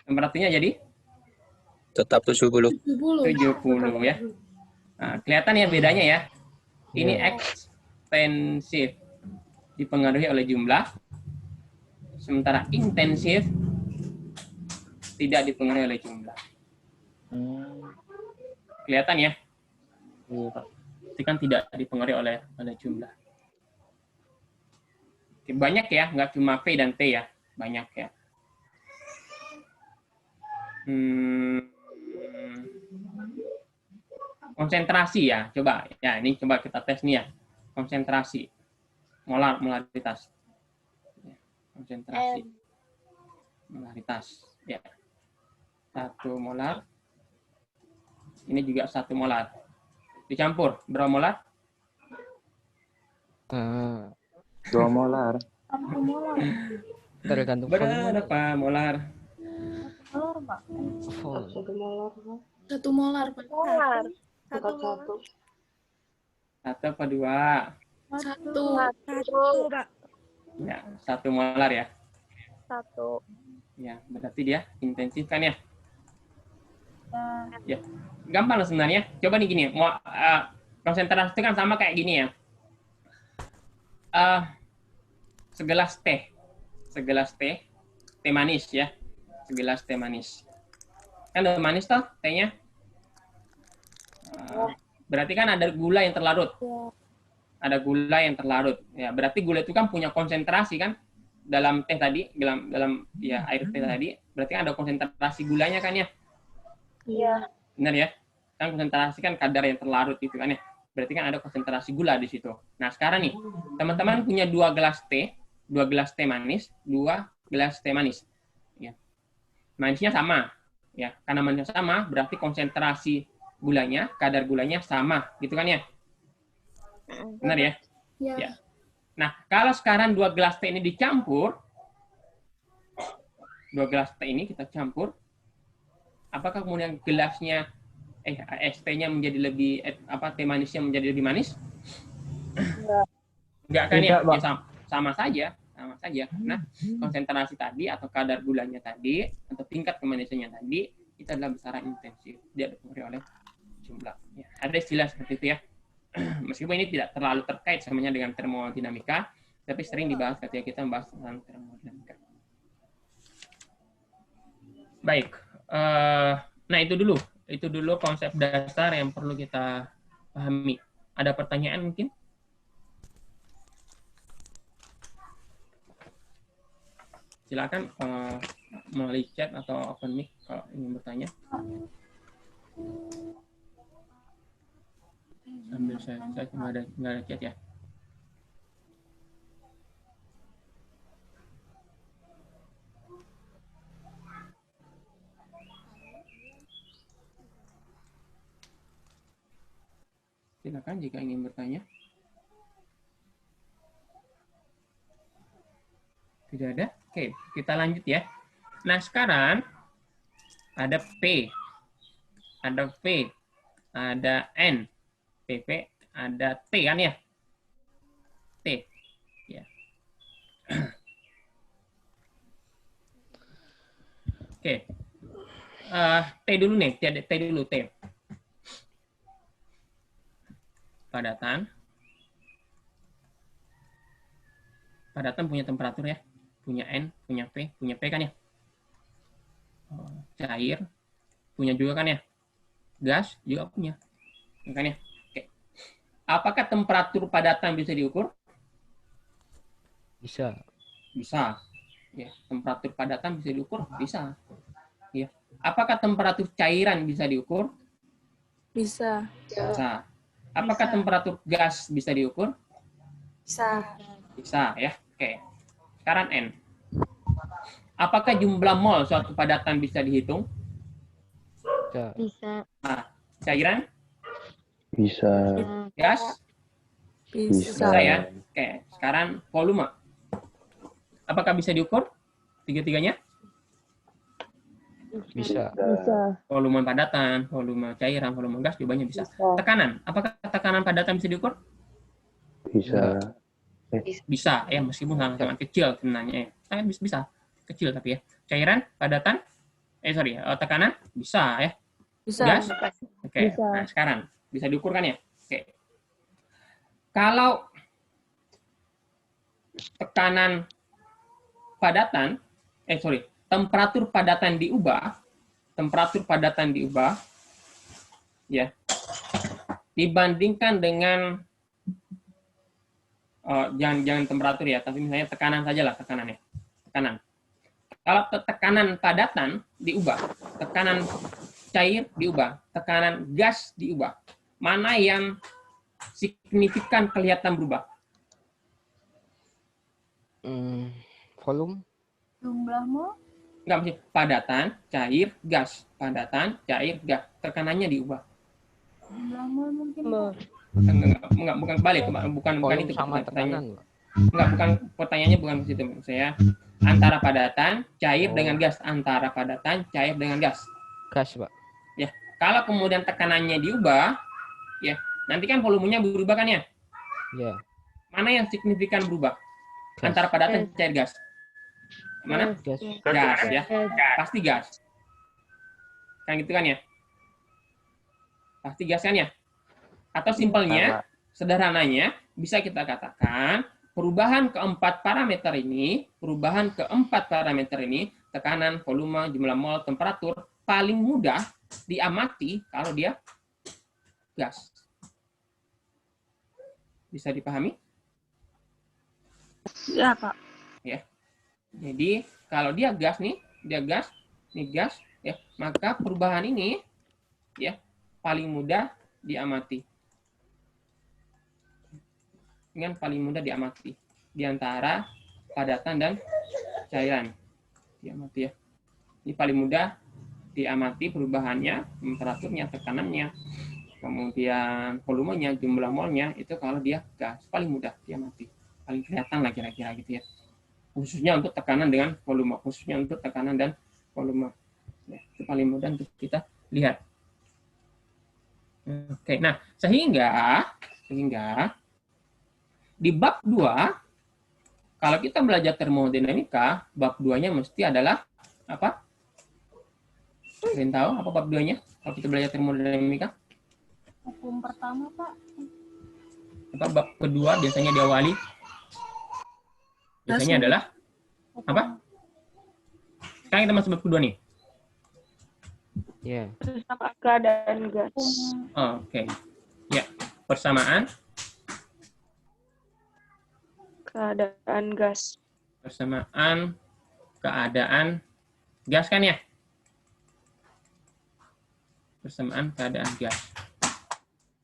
Temperaturnya jadi Tetap 70. 70 ya. Nah, kelihatan ya bedanya ya. Ini ekstensif dipengaruhi oleh jumlah, sementara intensif tidak dipengaruhi oleh jumlah. Kelihatan ya? Itu kan tidak dipengaruhi oleh jumlah. Banyak ya, nggak cuma P dan T ya, banyak ya. Konsentrasi ya, coba ya ini coba kita tes nih ya. Konsentrasi, molaritas. Konsentrasi, molaritas ya. 1 molar. Ini juga 1 molar. Dicampur berapa molar? 2 molar. 1 molar. Tergantung volume. Berapa molar? Molar, Pak. Vol. 1 molar, Pak. Molar. 1 molar. 1 apa 2? 1. Pak. Ya, 1 molar ya. 1. Ya, berarti dia intensif kan ya? Ya, gampang sebenarnya. Coba nih gini, konsentrasi itu kan sama kayak gini ya. Segelas teh, teh manis ya. Segelas teh manis. Kan udah manis toh tehnya? Berarti kan ada gula yang terlarut. Ada gula yang terlarut. Ya, berarti gula itu kan punya konsentrasi kan dalam teh tadi, dalam ya air teh tadi. Berarti kan ada konsentrasi gulanya kan ya? Iya. Benar ya? Kan konsentrasi kan kadar yang terlarut itu kan ya. Berarti kan ada konsentrasi gula di situ. Nah, sekarang nih, teman-teman punya 2 gelas teh, 2 gelas teh manis, 2 gelas teh manis. Ya. Manisnya sama. Ya, karena manisnya sama, berarti konsentrasi gulanya, kadar gulanya sama, gitu kan ya? Benar ya? Ya. Ya. Nah, kalau sekarang 2 gelas teh ini dicampur, 2 gelas teh ini kita campur, apakah kemudian gelasnya ST-nya menjadi lebih teh manisnya menjadi lebih manis? Enggak kan ya? Ya sama saja. Nah, konsentrasi tadi atau kadar gulanya tadi atau tingkat kemanisannya tadi itu adalah besaran intensif. Dia dipengaruhi oleh jumlah. Ya, ada istilah seperti itu ya. Meskipun ini tidak terlalu terkait sebenarnya dengan termodinamika, tapi sering dibahas ketika kita membahas tentang termodinamika. Baik. Nah, itu dulu konsep dasar yang perlu kita pahami. Ada pertanyaan mungkin? Silakan melalui chat atau open mic kalau ingin bertanya. Sambil saya nggak ada chat ya. Silakan jika ingin bertanya. Tidak ada? Oke, kita lanjut ya. Nah, sekarang ada P, ada V, ada N, PP, ada T kan ya? T. Ya. Oke. T dulu nih, T dulu, T. Padatan. Padatan punya temperatur ya. Punya N, punya P, punya P kan ya? Cair, punya juga kan ya? Gas juga punya. Kan ya? Oke. Apakah temperatur padatan bisa diukur? Bisa. Bisa. Ya, temperatur padatan bisa diukur? Bisa. Ya. Apakah temperatur cairan bisa diukur? Bisa. Bisa. Apakah temperatur gas bisa diukur? Bisa. Bisa ya. Oke. Sekarang N. Apakah jumlah mol suatu padatan bisa dihitung? Bisa. Bisa. Nah, cairan, Bisa. gas, Bisa. bisa ya. Oke, sekarang volume. Apakah bisa diukur? Tiga-tiganya? Bisa. Bisa. Volume padatan, volume cairan, volume gas, jawabannya bisa. Tekanan. Apakah tekanan padatan bisa diukur? Bisa. Bisa ya, meskipun sangat kecil sebenarnya ya. Bisa. Kecil tapi ya. Cairan, padatan, tekanan bisa ya. Bisa. Gas? Oke. Bisa. Nah, sekarang bisa diukur kan ya? Oke. Kalau tekanan padatan, temperatur padatan diubah, ya, dibandingkan dengan jangan temperatur ya, tapi misalnya tekanan saja lah, tekanan. Kalau tekanan padatan diubah, tekanan cair diubah, tekanan gas diubah, mana yang signifikan kelihatan berubah? Volume. Jumlah mol? Enggak, mesti padatan, cair, gas. Padatan, cair, gas. Tekanannya diubah. Jumlah mol mungkin. Enggak, bukan kebalik, bukan Volume itu sama pertanyaan. tekanan, Pak. Enggak, bukan pertanyaannya bukan ke situ. Saya antara padatan, cair dengan gas, antara padatan, cair dengan gas. Gas, Pak. Ya, kalau kemudian tekanannya diubah, ya, nanti kan volumenya berubah kan ya? Ya. Mana yang signifikan berubah? Gas. Antara padatan, cair, gas. Mana? Gas. Gas ya. Pasti gas. Kan gitu kan ya? Pasti gas kan ya? Atau simpelnya, sederhananya, bisa kita katakan perubahan keempat parameter ini, tekanan, volume, jumlah mol, temperatur, paling mudah diamati kalau dia gas. Bisa dipahami? Ya, Pak. Ya. Jadi kalau dia gas, ini gas, ya, maka perubahan ini ya paling mudah diamati. Dengan paling mudah diamati di antara padatan dan cairan. Diamati ya. Ini paling mudah diamati perubahannya, temperaturnya, tekanannya, kemudian volumenya, jumlah molnya, itu kalau dia gas paling mudah diamati. Paling kelihatan lah kira-kira gitu ya. Khususnya untuk tekanan dengan volume, Ya, itu paling mudah untuk kita lihat. Oke, nah sehingga di bab 2, kalau kita belajar termodinamika, bab 2-nya mesti adalah apa? Kalian tahu apa bab 2-nya? Kalau kita belajar termodinamika? Hukum pertama, Pak. Apa bab kedua biasanya diawali? Biasanya adalah apa? Sekarang kita masuk bab kedua nih. Ya. Sama keadaan gas. Oke. Ya, persamaan Keadaan gas. keadaan gas kan ya? Persamaan keadaan gas.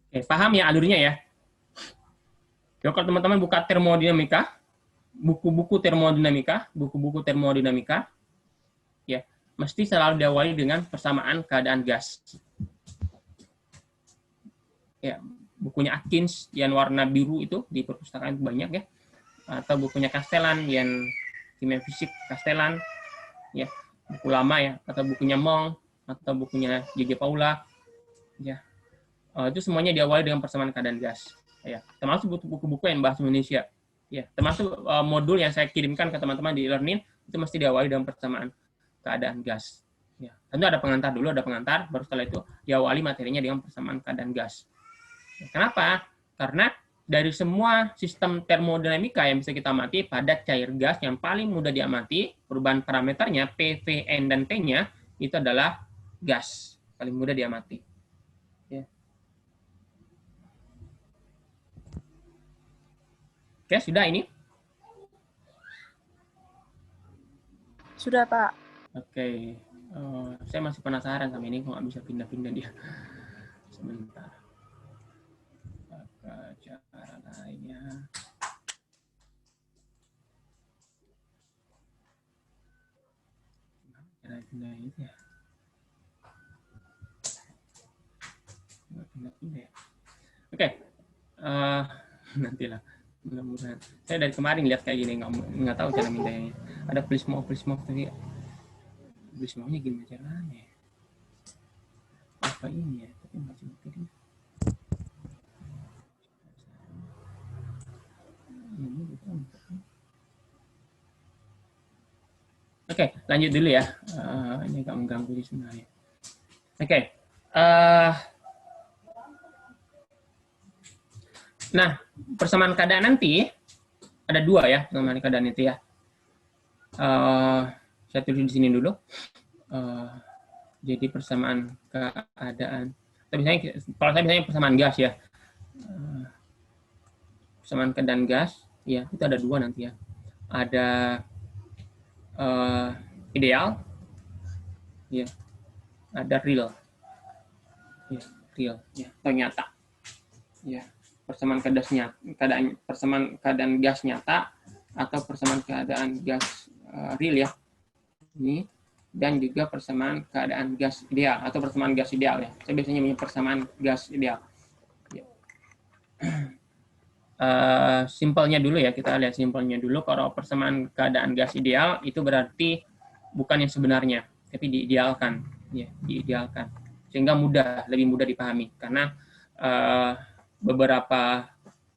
Oke, paham ya alurnya ya? Jadi kalau teman-teman buka termodinamika, buku-buku termodinamika, ya, mesti selalu diawali dengan persamaan keadaan gas. Ya, bukunya Atkins yang warna biru itu di perpustakaan banyak ya, atau bukunya Castellan yang kimia fisik Castellan, ya, buku lama ya, atau bukunya Mong, atau bukunya J.J. Paula, ya, itu semuanya diawali dengan persamaan keadaan gas. Ya, termasuk buku-buku yang bahasa Indonesia. Ya, termasuk modul yang saya kirimkan ke teman-teman di e-learning itu mesti diawali dengan persamaan keadaan gas. Ya, tentu ada pengantar dulu, baru setelah itu diawali materinya dengan persamaan keadaan gas. Ya, kenapa? Karena dari semua sistem termodinamika yang bisa kita amati, padat, cair, gas yang paling mudah diamati, perubahan parameternya P, V, N, dan T-nya itu adalah gas, paling mudah diamati. Ya. Oke, sudah ini? Sudah, Pak. Oke. Saya masih penasaran sama ini, kok nggak bisa pindah-pindah dia. Sebentar. Apa cara lainnya? Cara pindah itu ya? Nggak pindah-pindah ya? Oke. Nantilah. Mudah-mudahan. Saya dari kemarin lihat kayak gini, nggak tahu cara pindahnya. Ada please move tadi. Please move-nya gimana caranya? Apa ini ya? Tapi masih mungkin. Oke, lanjut dulu ya. Ini agak mengganggu di sebenarnya. Oke. Nah, persamaan keadaan nanti ada dua ya, persamaan keadaan itu ya. Saya tulis di sini dulu. Jadi persamaan keadaan. Kalau saya misalnya persamaan gas ya. Persamaan keadaan gas, ya itu ada dua nanti ya. Ada ideal, ya. Ada real, ya, atau nyata, ya. Persamaan keadaan gas nyata atau persamaan keadaan gas real ya. Ini dan juga persamaan keadaan gas ideal atau persamaan gas ideal ya. Saya biasanya punya persamaan gas ideal. Ya. Simpelnya dulu ya, kita lihat simpelnya dulu. Kalau persamaan keadaan gas ideal itu berarti bukan yang sebenarnya, tapi diidealkan, ya, diidealkan sehingga lebih mudah dipahami karena beberapa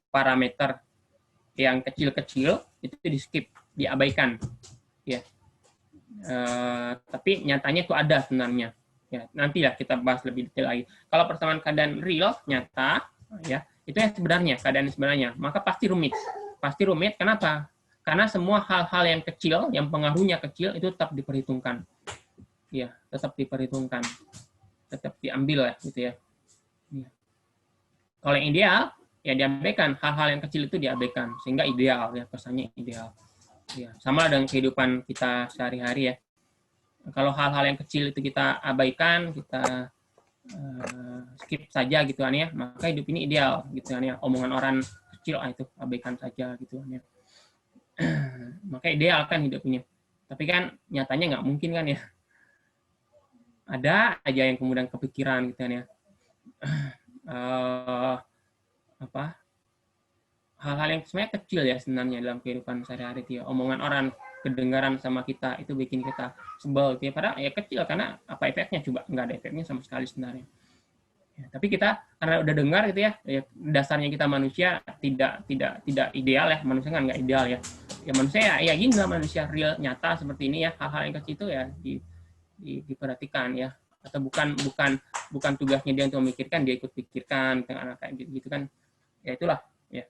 parameter yang kecil-kecil itu di skip, diabaikan, ya. Tapi nyatanya itu ada sebenarnya. Ya, nantilah kita bahas lebih detail lagi. Kalau persamaan keadaan real, nyata, ya, itu yang sebenarnya, keadaan yang sebenarnya, maka pasti rumit. Pasti rumit, kenapa? Karena semua hal-hal yang kecil, yang pengaruhnya kecil, itu tetap diperhitungkan. Ya, tetap diperhitungkan. Tetap diambil lah, gitu ya. Ya. Kalau yang ideal, ya diabaikan. Hal-hal yang kecil itu diabaikan. Sehingga ideal, ya, pesannya ideal. Ya, sama dengan kehidupan kita sehari-hari ya. Kalau hal-hal yang kecil itu kita abaikan, kita skip saja gitu kan ya, maka hidup ini ideal gitu kan ya. Omongan orang kecil itu abaikan saja gitu kan ya. Maka ideal kan hidupnya. Tapi kan nyatanya nggak mungkin kan ya. Ada aja yang kemudian kepikiran gitu kan ya. Hal-hal yang sebenarnya kecil ya sebenarnya dalam kehidupan sehari-hari ya. Omongan orang kedengaran sama kita itu bikin kita sebel gitu ya. Padahal ya kecil karena apa efeknya, coba nggak ada efeknya sama sekali sebenarnya. Ya, tapi kita karena udah dengar gitu ya, dasarnya kita manusia tidak ideal ya, manusia kan nggak ideal ya. Ya manusia ya gini lah, manusia real nyata seperti ini ya, hal-hal yang kecil itu ya diperhatikan ya, atau bukan tugasnya dia untuk memikirkan, dia ikut pikirkan kayak gitu kan. Ya itulah ya.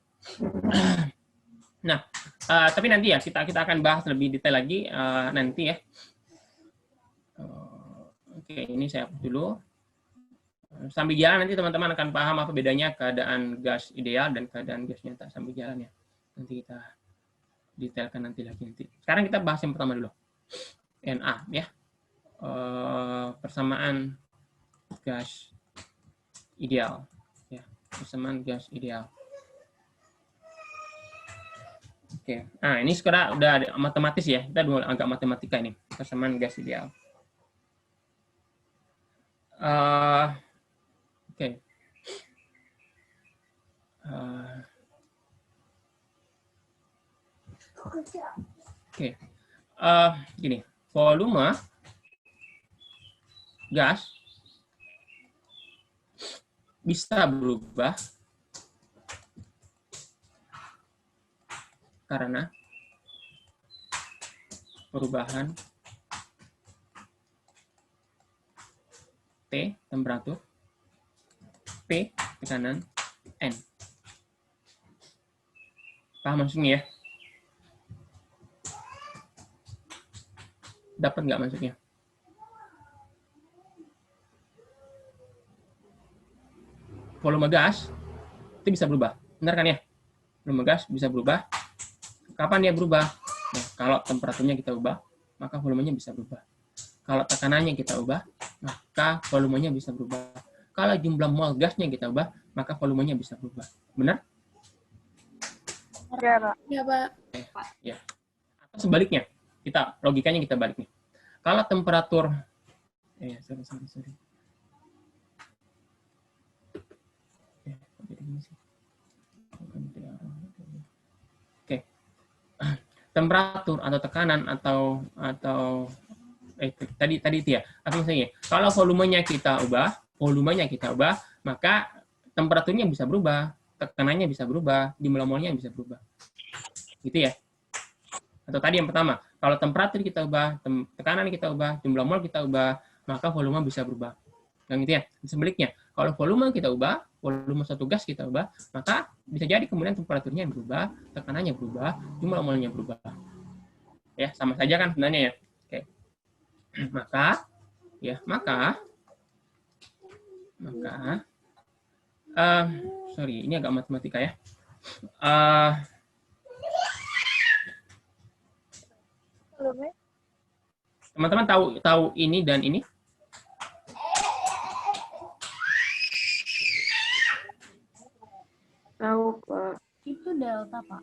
Nah, tapi nanti ya kita akan bahas lebih detail lagi nanti ya. Oke, ini saya hapus dulu. Sambil jalan nanti teman-teman akan paham apa bedanya keadaan gas ideal dan keadaan gas nyata sambil jalan ya. Nanti kita detailkan nanti lagi nanti. Sekarang kita bahas yang pertama dulu. Na ya. persamaan gas ideal. Ya, persamaan gas ideal. Oke, nah ini sekarang udah ada matematis ya. Kita dulu agak matematika ini, persamaan gas ideal. Oke. Oke. Gini, volume gas bisa berubah karena perubahan T, temperatur, P, tekanan, N. Paham maksudnya ya? Dapat nggak maksudnya? Volume gas itu bisa berubah. Benar kan ya? Volume gas bisa berubah. Kapan dia berubah? Nah, kalau temperaturnya kita ubah, maka volumenya bisa berubah. Kalau tekanannya kita ubah, maka volumenya bisa berubah. Kalau jumlah mol gasnya kita ubah, maka volumenya bisa berubah. Benar? Ya, Pak. Ya, Pak. Ya. Atau sebaliknya, logikanya kita balik nih. Kalau temperatur, sorry. Oke. Temperatur atau tekanan atau tadi itu ya. Apa misalnya? Kalau volumenya kita ubah, maka temperaturnya bisa berubah, tekanannya bisa berubah, jumlah molnya bisa berubah. Gitu ya. Atau tadi yang pertama, kalau temperatur kita ubah, tekanan kita ubah, jumlah mol kita ubah, maka volume bisa berubah. Yang itu ya. Sebaliknya, kalau volume kita ubah, volume satu gas kita ubah, maka bisa jadi kemudian temperaturnya berubah, tekanannya berubah, jumlah molnya berubah. Ya, sama saja kan sebenarnya ya. Oke. Maka sorry, ini agak matematika ya. Teman-teman tahu ini dan ini? Tahu, Pak. Itu delta, Pak.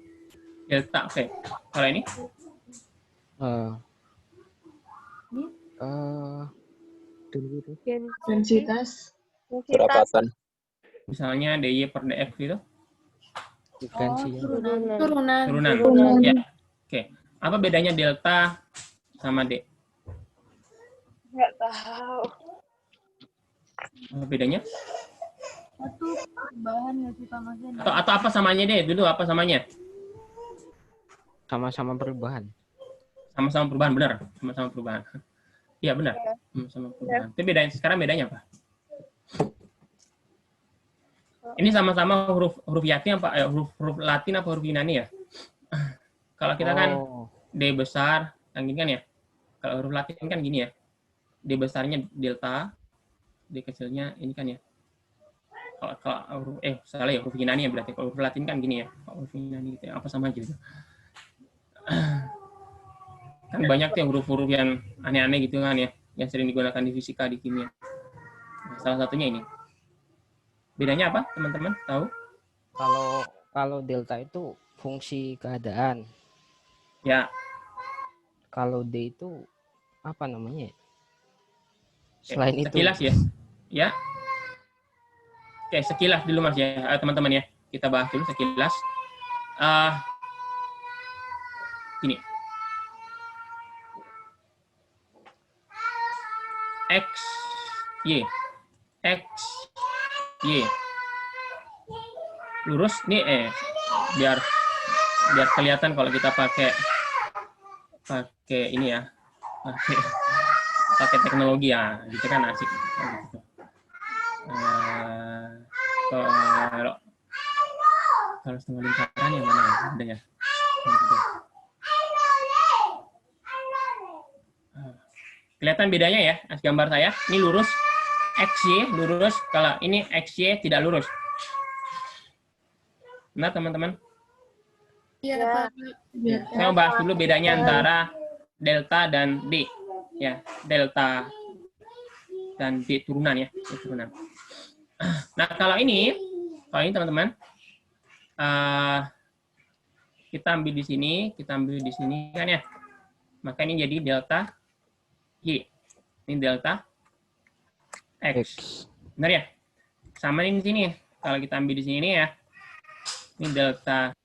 Delta, oke. Kalau ini? Densitas. Perapatan. Misalnya DY per DF gitu? Diferensial. Turunan. Ya. Oke. Apa bedanya delta sama D? Nggak tahu. Apa bedanya? Satu perubahan nggak sih, Pak? Maksudnya Atau apa samanya deh? Dulu apa samanya? Sama-sama perubahan. Sama-sama perubahan, benar. Sama-sama perubahan. Iya, benar. Sama perubahan. Itu bedanya, sekarang bedanya apa? Ini sama-sama huruf Latin apa huruf Latin apa huruf Yunani ya? Kalau kita kan D besar, yang gini kan ya. Kalau huruf Latin kan gini ya. D besarnya delta, D kecilnya ini kan ya. Kalau huruf salah ya, huruf Yunani ya berarti. Kalau huruf Latin kan gini ya. Kalau huruf Yunani gitu ya, apa sama aja gitu. Kan banyak tuh huruf-huruf yang aneh-aneh gitu kan ya, yang sering digunakan di fisika, di kimia. Nah, salah satunya ini. Bedanya apa, teman-teman? Tahu? Kalau delta itu fungsi keadaan. Ya. Kalau D itu apa namanya? Selain itu. Sekilas ya. Ya. Oke, sekilas dulu Mas ya, teman-teman ya. Kita bahas dulu sekilas. Gini. X, Y. Lurus nih biar kelihatan kalau kita pakai ini ya. Pakai teknologi ya, gitu kan asik. Gitu. Kalau setengah lingkaran yang mana ada ya? Kelihatan bedanya ya, gambar saya. Ini lurus, XY lurus. Kalau ini XY tidak lurus. Benar, teman-teman? Iya, Pak. Saya mau bahas dulu bedanya antara delta dan D. ya delta dan D turunan ya, D turunan. Nah, kalau ini teman-teman, kita ambil di sini kan ya. Maka ini jadi delta Y. Ini delta X. Benar ya? Sama ini di sini. Kalau kita ambil di sini ya. Ini delta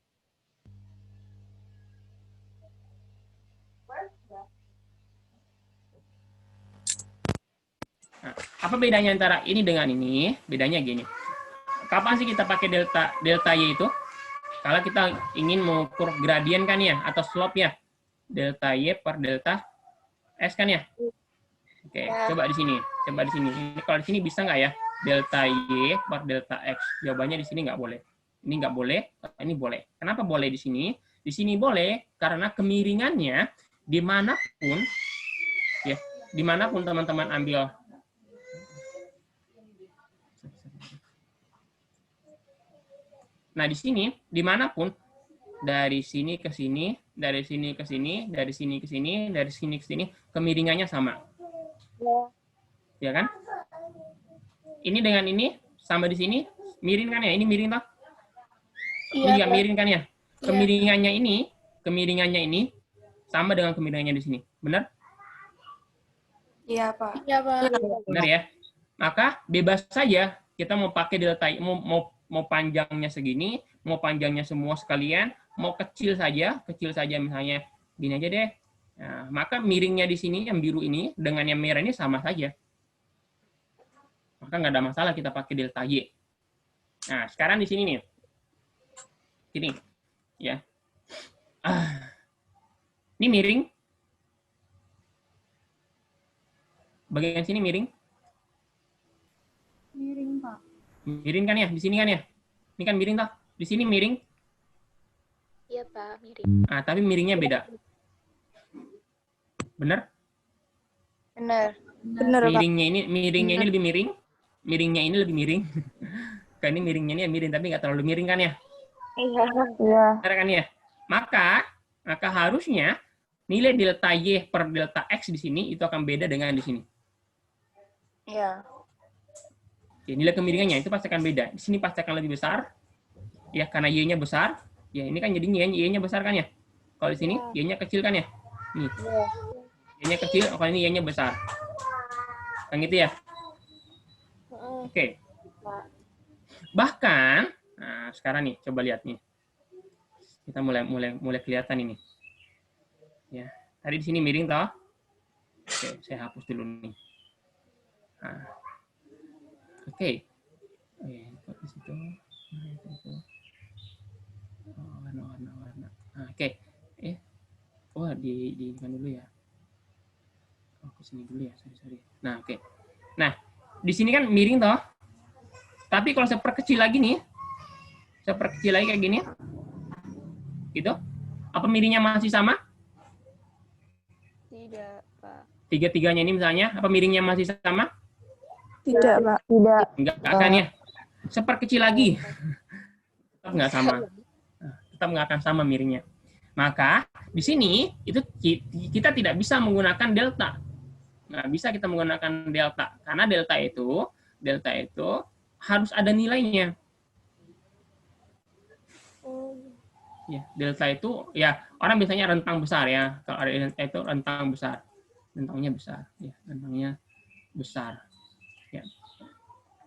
Nah, apa bedanya antara ini dengan ini? Bedanya gini. Kapan sih kita pakai delta Y itu? Kalau kita ingin mengukur gradien kan ya, atau slope ya. Delta Y per delta S kan ya? Oke, coba di sini. Ini kalau di sini bisa nggak ya? Delta Y per delta X. Jawabannya di sini nggak boleh. Ini nggak boleh, ini boleh. Kenapa boleh di sini? Di sini boleh karena kemiringannya dimanapun, ya, dimanapun teman-teman ambil. Nah, di sini, dimanapun, dari sini ke sini, dari sini ke sini, dari sini ke sini, dari sini ke sini, kemiringannya sama. Ya kan? Ini dengan ini, sama di sini, miring kan ya? Ini miring toh? Ini nggak miring kan ya? Kemiringannya ini, sama dengan kemiringannya di sini. Benar? Iya, Pak. Benar ya? Maka, bebas saja kita mau pakai delta, mau panjangnya segini, mau panjangnya semua sekalian, mau kecil saja misalnya gini aja deh. Nah, maka miringnya di sini yang biru ini dengan yang merah ini sama saja. Maka nggak ada masalah kita pakai delta Y. Nah, sekarang di sini nih. Gini. Ya. Ini miring. Bagian sini miring. Miring, Pak. Miring kan ya? Di sini kan ya? Ini kan miring toh? Di sini miring. Iya, Pak, miring. Ah, tapi miringnya beda. Benar? Benar, Pak. Miringnya ini lebih miring. Miringnya ini lebih miring. Kan ini miringnya ini miring tapi nggak terlalu miring kan ya? Iya. Benar kan ya? Maka harusnya nilai delta Y per delta X di sini itu akan beda dengan di sini. Iya. Ya, nilai kemiringannya itu pasti akan beda. Di sini pasti akan lebih besar. Ya, karena Y-nya besar. Ya, ini kan jadinya Y-nya besar kan ya? Kalau di sini Y-nya kecil kan ya? Nih. Y-nya kecil, kalau ini Y-nya besar. Kan gitu ya? Oke. Bahkan, nah sekarang nih, coba lihat nih. Kita mulai kelihatan ini. Ya, tadi di sini miring toh? Oke, saya hapus dulu nih. Nah. Oke. Di situ. Warna. Nah, oke. Di mana dulu ya? Ke sini dulu ya, sorry. Nah, oke. Nah, di sini kan miring toh? Tapi kalau saya perkecil lagi nih, kayak gini, gitu. Apa miringnya masih sama? Tidak, Pak. Tiga-tiganya ini misalnya, apa miringnya masih sama? Tidak, Pak. Enggak akan ya. Seperkecil lagi. Tetap nggak sama. Tetap nggak akan sama miringnya. Maka di sini itu kita tidak bisa menggunakan delta. Nggak bisa kita menggunakan delta karena delta itu harus ada nilainya. Ya, delta itu ya orang biasanya rentang besar ya. Kalau ada delta itu rentang besar. Rentangnya besar ya, rentangnya besar. Ya.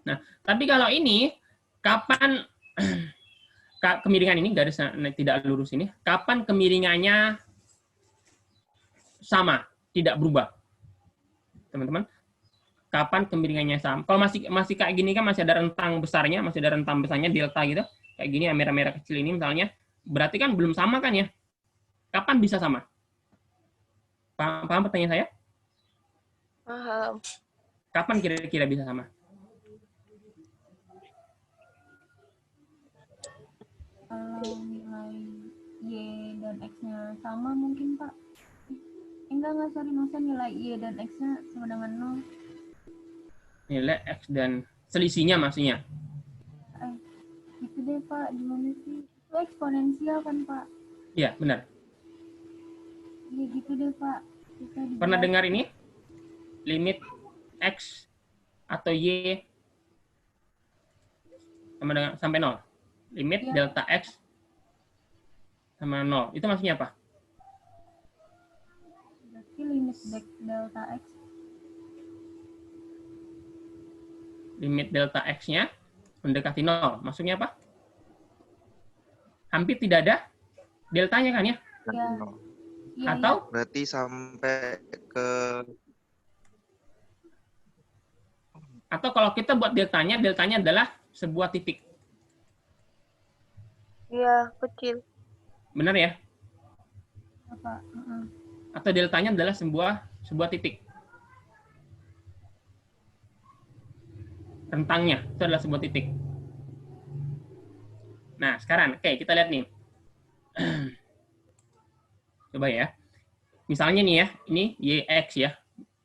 Nah, tapi kalau ini kapan kemiringan ini garis tidak lurus ini, kapan kemiringannya sama, tidak berubah? Teman-teman, kapan kemiringannya sama? Kalau masih kayak gini kan masih ada rentang besarnya, delta gitu. Kayak gini yang merah-merah kecil ini misalnya, berarti kan belum sama kan ya? Kapan bisa sama? Paham pertanyaan saya? Paham. Kapan kira-kira bisa sama? Nilai Y dan X-nya sama mungkin, Pak. Enggak, sorry. Maksudnya nilai Y dan X-nya sama dengan 0. Nilai X dan selisihnya maksudnya? Gitu deh, Pak. Gimana sih? Itu eksponensial kan, Pak? Iya, benar. Iya, gitu deh, Pak. Pernah dengar ini? limit X atau Y sama dengan sampai 0. Limit delta X sama 0. Itu maksudnya apa? Berarti limit delta X. Limit delta X-nya mendekati 0. Maksudnya apa? Hampir tidak ada deltanya kan ya? Ya. Iya, Atau Berarti sampai ke atau kalau kita buat deltanya adalah sebuah titik. Iya, kecil. Benar ya? apa? Atau deltanya adalah sebuah titik. Rentangnya itu adalah sebuah titik. Nah, sekarang oke, kita lihat nih. Coba ya. Misalnya nih ya, ini YX ya.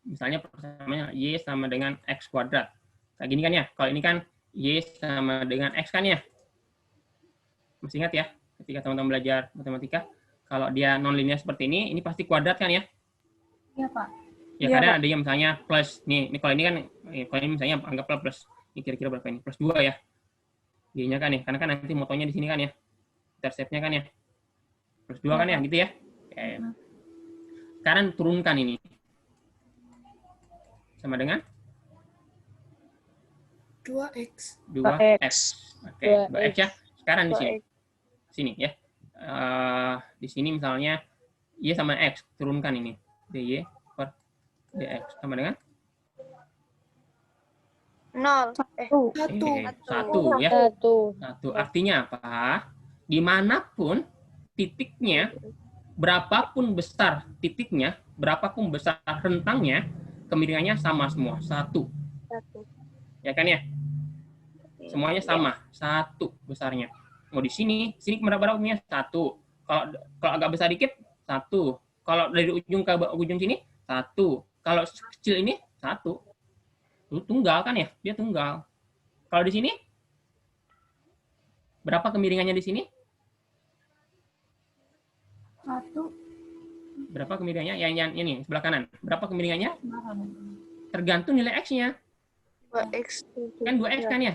Misalnya persamanya Y sama dengan X kuadrat. Kayak gini kan ya. Kalau ini kan Y sama dengan X kan ya. Masih ingat ya, ketika teman-teman belajar matematika, kalau dia non-linear seperti ini pasti kuadrat kan ya? Iya, Pak. Ya, kadang ada yang misalnya plus. Nih kalau ini kan, kalau ini misalnya anggaplah plus. Ini kira-kira berapa ini? Plus 2 ya. Y-nya kan ya, karena kan nanti motonya di sini kan ya. Intercept-nya kan ya. Plus 2 kan ya, gitu ya. Oke. Sekarang turunkan ini. Sama dengan? 2x. 2x. Oke, 2x ya. Sekarang di sini. 2x. Sini ya. Di sini misalnya Y sama X. Turunkan ini. DY per DX. Sama dengan? 0. 1 ya. 1. Artinya apa? Dimanapun titiknya, berapapun besar titiknya, berapapun besar rentangnya, kemiringannya sama semua. 1. Ya kan ya? Semuanya sama. 1 besarnya. Mau di sini berapa punya? 1. Kalau agak besar dikit, 1. Kalau dari ujung ke ujung sini, 1. Kalau kecil ini, 1. Itu tunggal kan ya? Dia tunggal. Kalau di sini, berapa kemiringannya di sini? 1. Berapa kemiringannya? Yang ini, sebelah kanan. Berapa kemiringannya? Tergantung nilai X-nya. 2x. Kan 2X kan ya?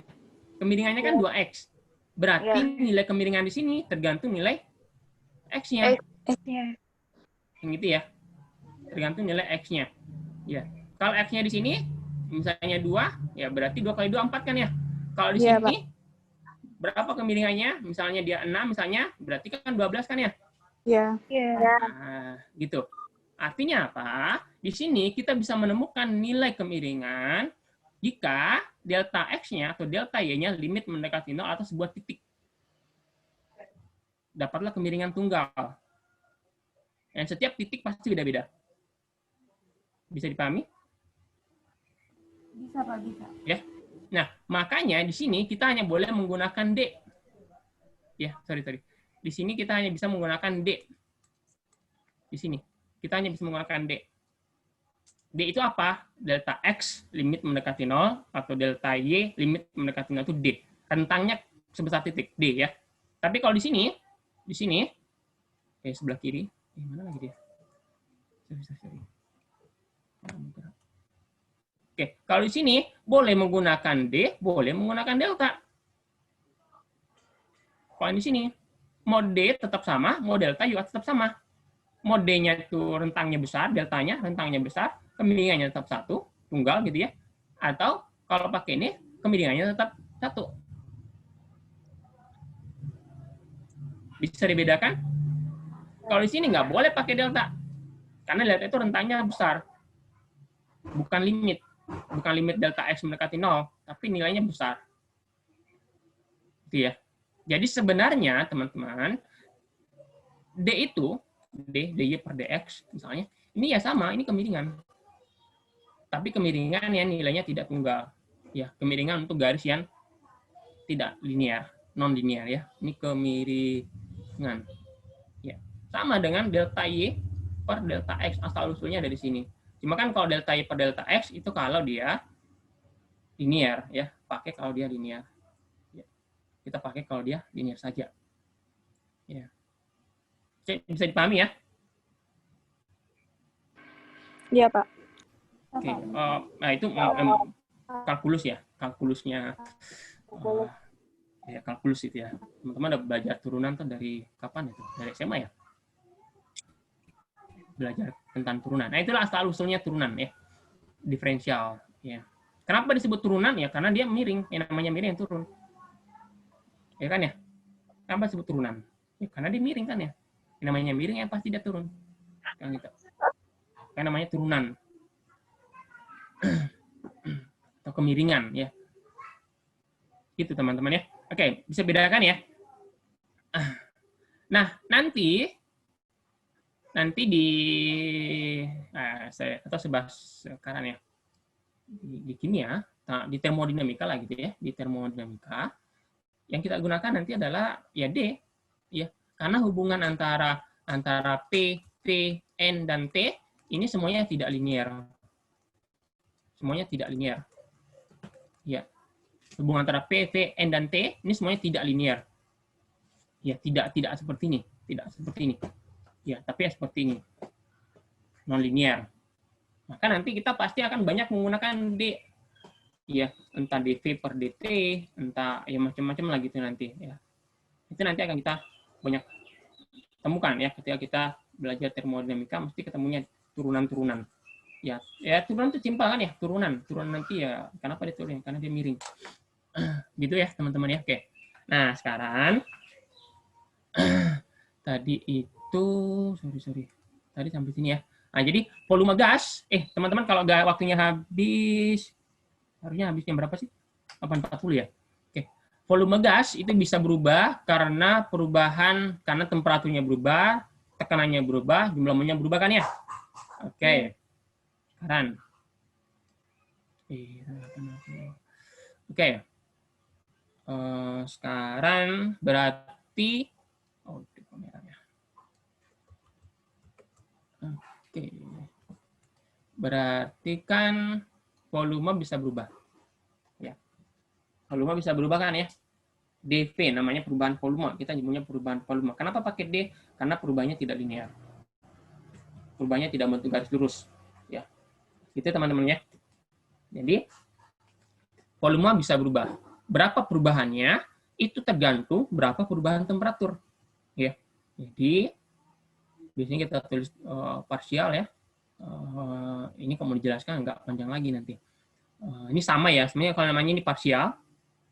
Kemiringannya kan 2X. Berarti nilai kemiringan di sini tergantung nilai X-nya. X-nya. Yang gitu ya. Tergantung nilai X-nya. Ya. Kalau X-nya di sini, misalnya 2, ya berarti 2 kali 2, 4 kan ya? Kalau di sini, berapa kemiringannya? Misalnya dia 6, misalnya, berarti kan 12 kan ya? Iya. Nah, gitu. Artinya apa? Di sini kita bisa menemukan nilai kemiringan jika delta X-nya atau delta Y-nya limit mendekati 0 atau sebuah titik. Dapatlah kemiringan tunggal. Dan setiap titik pasti beda-beda. Bisa dipahami? Bisa, Pak, bisa. Ya. Nah, makanya di sini kita hanya boleh menggunakan D. Ya, sorry. Di sini kita hanya bisa menggunakan D. Di sini kita hanya bisa menggunakan D. D itu apa? Delta X limit mendekati 0 atau delta Y limit mendekati 0 itu D. Rentangnya sebesar titik D ya. Tapi kalau di sini sebelah kiri, mana lagi dia? Sorry. Oke, kalau di sini boleh menggunakan D, boleh menggunakan delta. Kalau di sini mau D tetap sama, mau delta juga tetap sama. Mau D-nya itu rentangnya besar, deltanya rentangnya besar, kemiringannya tetap 1, tunggal gitu ya. Atau kalau pakai ini, kemiringannya tetap 1. Bisa dibedakan? Kalau di sini nggak boleh pakai delta. Karena delta itu rentangnya besar. Bukan limit delta X mendekati 0, tapi nilainya besar. Gitu ya. Jadi sebenarnya, teman-teman, D itu, DY per DX misalnya, ini ya sama, ini kemiringan. Tapi kemiringan yang nilainya tidak tunggal. Ya, kemiringan untuk garis yang tidak linear, non-linear ya. Ini kemiringan. Ya, sama dengan delta Y per delta X, asal-usulnya dari sini. Cuma kan kalau delta Y per delta X itu kalau dia linear ya, pakai kalau dia linear. Ya. Kita pakai kalau dia linear saja. Ya. Bisa dipahami ya? Iya, Pak. Oke, nah itu kalkulus ya, kalkulusnya. Ya kalkulus itu ya. Teman-teman udah belajar turunan tuh dari kapan itu? Dari SMA ya? Belajar tentang turunan. Nah, itulah asal-usulnya turunan ya. Diferensial ya. Kenapa disebut turunan ya? Karena dia miring. Yang namanya miring yang turun. Ya kan ya? Kenapa disebut turunan? Ya, karena dia miring kan ya. Yang namanya miring ya pasti dia turun. Kan gitu. Kan namanya turunan. Atau kemiringan ya. Gitu teman-teman ya. Oke, bisa bedakan ya. Nah, nanti di saya atau sekarang ya di kimia, di termodinamika lah gitu ya, di termodinamika yang kita gunakan nanti adalah ya D ya, karena hubungan antara P, V, N dan T ini semuanya tidak linear. Semuanya tidak linear. Ya. Hubungan antara P, V, N dan T ini semuanya tidak linear. Ya, tidak seperti ini, tidak seperti ini. Ya, tapi ya seperti ini. Non linear. Maka nanti kita pasti akan banyak menggunakan D. Ya, entah dV per dt, entah ya macam-macam lah gitu nanti ya. Itu nanti akan kita banyak temukan ya ketika kita belajar termodinamika, mesti ketemunya turunan-turunan. Ya turunan itu simpel kan ya, turunan nanti ya. Kenapa dia turun? Karena dia miring. Gitu ya teman-teman ya. Oke. Nah sekarang tadi itu sorry tadi sampai sini ya. Nah jadi volume gas, teman-teman kalau waktunya habis, harusnya habisnya berapa sih? 8.40 ya. Oke. Volume gas itu bisa berubah karena karena temperaturnya berubah, tekanannya berubah, jumlah molnya berubah kan ya? Oke. Sekarang. Oke. Sekarang berarti itu kameranya. Oke. Berarti kan volume bisa berubah. Ya. Volume bisa berubah kan ya? dV namanya perubahan volume. Kita nyebutnya perubahan volume. Kenapa pakai D? Karena perubahannya tidak linear. Perubahannya tidak bentuk garis lurus. Ya. Gitu teman-teman ya. Jadi volume bisa berubah. Berapa perubahannya? Itu tergantung berapa perubahan temperatur. Ya. Jadi biasanya kita tulis parsial ya. Ini kalau mau dijelaskan nggak panjang lagi nanti. Ini sama ya, sebenarnya kalau namanya ini parsial,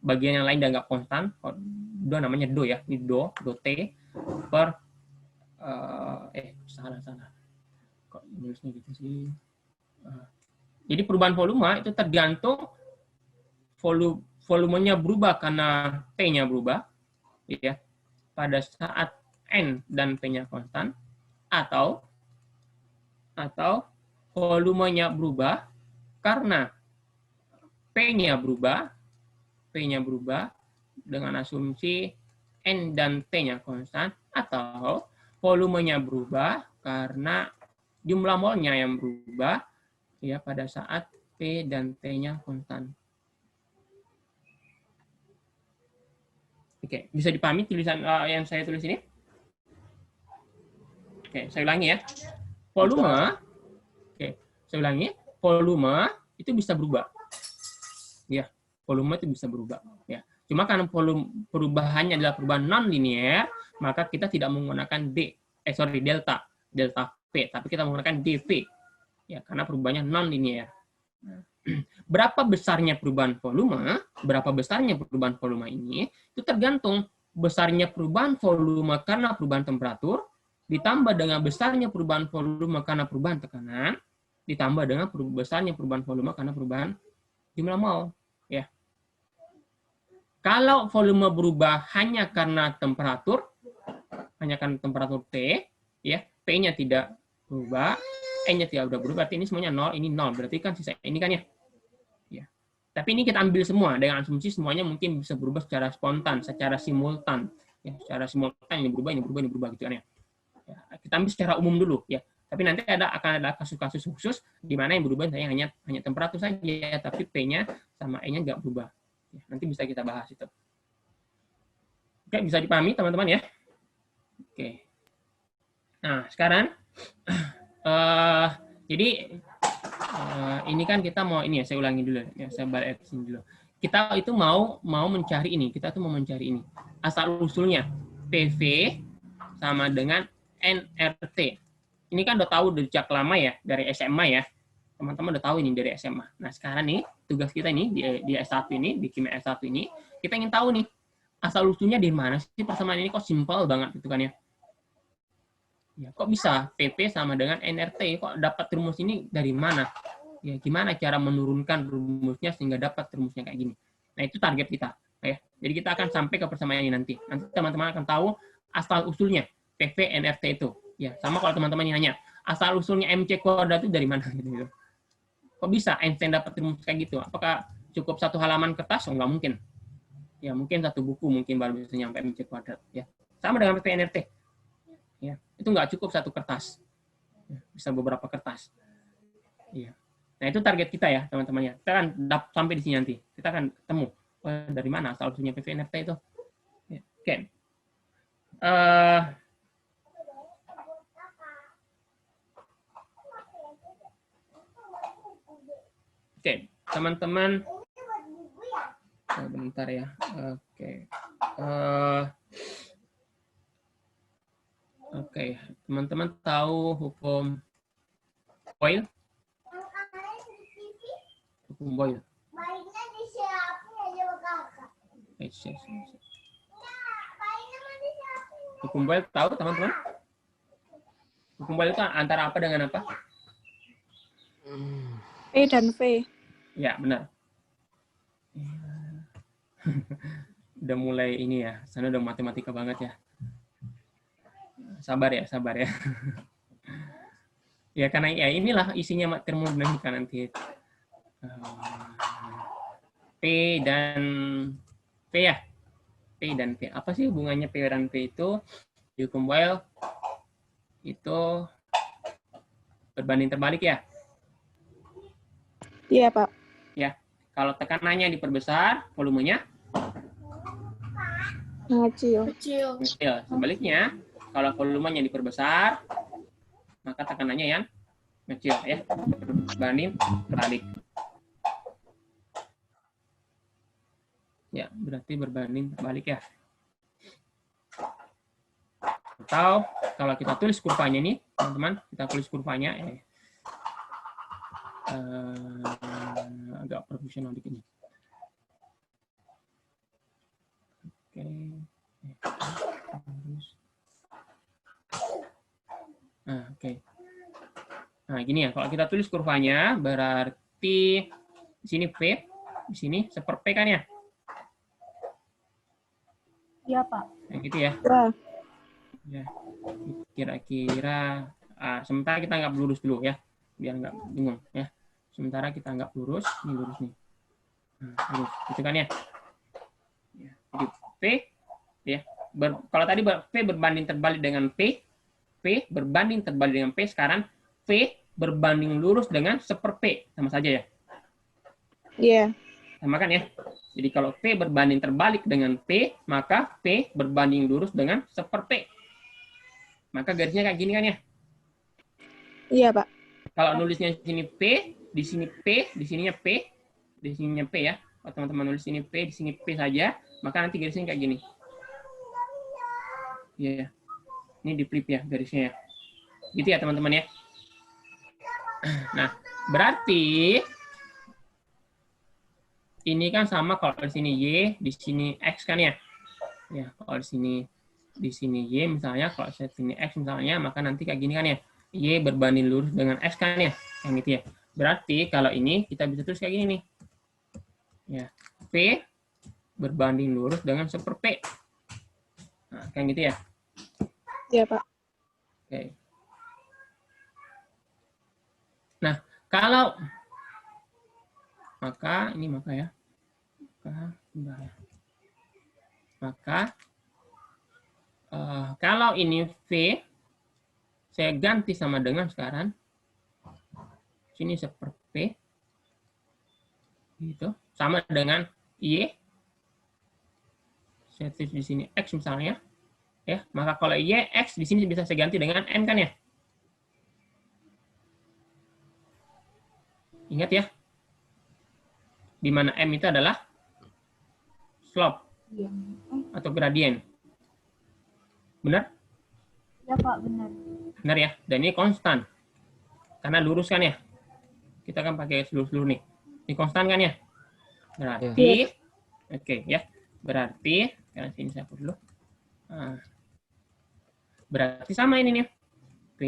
bagian yang lain udah nggak konstan. Do namanya do ya, ini do T per salah. Kok nulisnya gitu sih? Jadi perubahan volume itu tergantung volumenya berubah karena T-nya berubah, ya. Pada saat N dan P-nya konstan, atau volumenya berubah karena P-nya berubah dengan asumsi N dan T-nya konstan, atau volumenya berubah karena jumlah molnya yang berubah ya pada saat P dan T-nya konstan. Oke, bisa dipahami tulisan yang saya tulis ini? Oke, saya ulangi ya. Volume, volume itu bisa berubah. Ya, volume itu bisa berubah. Ya, cuma karena volume perubahannya adalah perubahan non linear, maka kita tidak menggunakan delta P, tapi kita menggunakan dV. Ya, karena perubahannya non linear. Berapa besarnya perubahan volume? Berapa besarnya perubahan volume ini? Itu tergantung besarnya perubahan volume karena perubahan temperatur, ditambah dengan besarnya perubahan volume karena perubahan tekanan, ditambah dengan besarnya perubahan volume karena perubahan jumlah mol. Ya. Kalau volume berubah hanya karena temperatur T, ya, P-nya tidak berubah, N-nya tidak berubah, berarti ini semuanya 0, ini 0. Berarti kan sisa ini kan ya. Ya. Tapi ini kita ambil semua dengan asumsi semuanya mungkin bisa berubah secara spontan, secara simultan. Ya, secara simultan ini berubah gitu kan ya. Ya, kita ambil secara umum dulu ya. Tapi nanti akan ada kasus-kasus khusus di mana yang berubah hanya temperatur saja, tapi P-nya sama E-nya nggak berubah. Ya, nanti bisa kita bahas itu. Oke, bisa dipahami teman-teman ya. Oke. Nah, sekarang jadi Ini kan kita mau ini ya, saya ulangi dulu ya, saya balik ke sini dulu. Kita itu mau mencari ini, kita tuh mau mencari ini. Asal usulnya PV sama dengan NRT. Ini kan udah tahu sejak lama ya, dari SMA ya. Teman-teman udah tahu ini dari SMA. Nah, sekarang nih tugas kita ini di S1 ini, di kimia S1 ini, kita ingin tahu nih asal usulnya di mana sih persamaan ini, kok simpel banget gitu kan ya. Ya, kok bisa PP sama dengan NRT? Kok dapat rumus ini dari mana? Ya, gimana cara menurunkan rumusnya sehingga dapat rumusnya kayak gini? Nah, itu target kita. Ya. Jadi kita akan sampai ke persamaan ini nanti. Nanti teman-teman akan tahu asal usulnya PV NRT itu. Ya, sama kalau teman-teman nanya, asal usulnya MC kuadrat itu dari mana gitu. Kok bisa Einstein dapat rumus kayak gitu? Apakah cukup satu halaman kertas? Oh, nggak mungkin. Ya, mungkin satu buku mungkin baru bisa nyampe MC kuadrat. Ya, sama dengan PV NRT. Ya, itu nggak cukup satu kertas. Ya, bisa beberapa kertas. Ya. Nah, itu target kita ya, teman-teman ya. Kita akan sampai di sini nanti. Kita akan ketemu dari mana asal usulnya PV NRT itu. Ya. Oke. Oke, teman-teman. Bentar ya. Oke. Oke, teman-teman tahu hukum Boyle? Hukum Boyle. Hukum Boyle tahu teman-teman? Hukum Boyle itu antara apa dengan apa? P dan V. Ya, benar. Udah mulai ini ya, sana udah matematika banget ya. Sabar ya. Ya, karena ya inilah isinya termodinamika nanti. P dan P ya. P dan P. Apa sih hubungannya P dan P itu? Di hukum Boyle itu berbanding terbalik ya? Iya, Pak. Ya. Kalau tekanannya diperbesar, volumenya Kecil. kecil. Sebaliknya, kalau volumenya diperbesar, maka tekanannya yang kecil ya. Berbanding terbalik. Ya, berarti berbanding terbalik ya. Atau kalau kita tulis kurvanya ini, teman-teman, kita tulis kurvanya agak profesional dikit nih. Oke. Nah, oke. Nah, gini ya, kalau kita tulis kurvanya berarti di sini P, di sini seper P kan ya? Iya, Pak. Nah, gitu ya. Ya. Kira-kira sementara kita anggap lurus dulu ya, biar nggak bingung ya. Sementara kita anggap lurus, ini lurus nih. Nah, lurus, gitu kan ya? Jadi P, ya. Kalau tadi P berbanding terbalik dengan P berbanding terbalik dengan P, sekarang P berbanding lurus dengan seper P, sama saja ya? Iya. Sama kan ya? Jadi kalau P berbanding terbalik dengan P, maka P berbanding lurus dengan seper P. Maka garisnya kayak gini kan ya? Iya, Pak. Kalau nulisnya di sini P, di sini P, di sininya P, di sininya P ya. Kalau teman-teman nulis sini P, di sini P saja, maka nanti garisnya kayak gini. Iya ya. Ini di flip ya garisnya ya. Gitu ya teman-teman ya. Nah, berarti ini kan sama kalau di sini Y, di sini X kan ya. Ya, kalau di sini Y misalnya, kalau saya sini X misalnya, maka nanti kayak gini kan ya. Y berbanding lurus dengan X kan ya. Yang gitu ya. Berarti kalau ini kita bisa tulis kayak gini nih. Ya, P berbanding lurus dengan seper P. Nah, kayak gitu ya. Iya, Pak. Oke. Nah, kalau maka ini maka ya. Maka kalau ini V saya ganti sama dengan sekarang sini seper P gitu, sama dengan Y, saya tulis di sini X misalnya ya, maka kalau Y X di sini bisa saya ganti dengan N kan ya. Ingat ya, di mana M itu adalah slope Iya. atau gradien. Benar? Ya Pak, benar. Benar ya. Dan ini konstan. Karena lurus kan ya. Kita kan pakai seluruh nih. Ini konstan kan ya. Berarti, oke ya. Berarti, karena sini saya hapus dulu. Berarti sama ini nih. P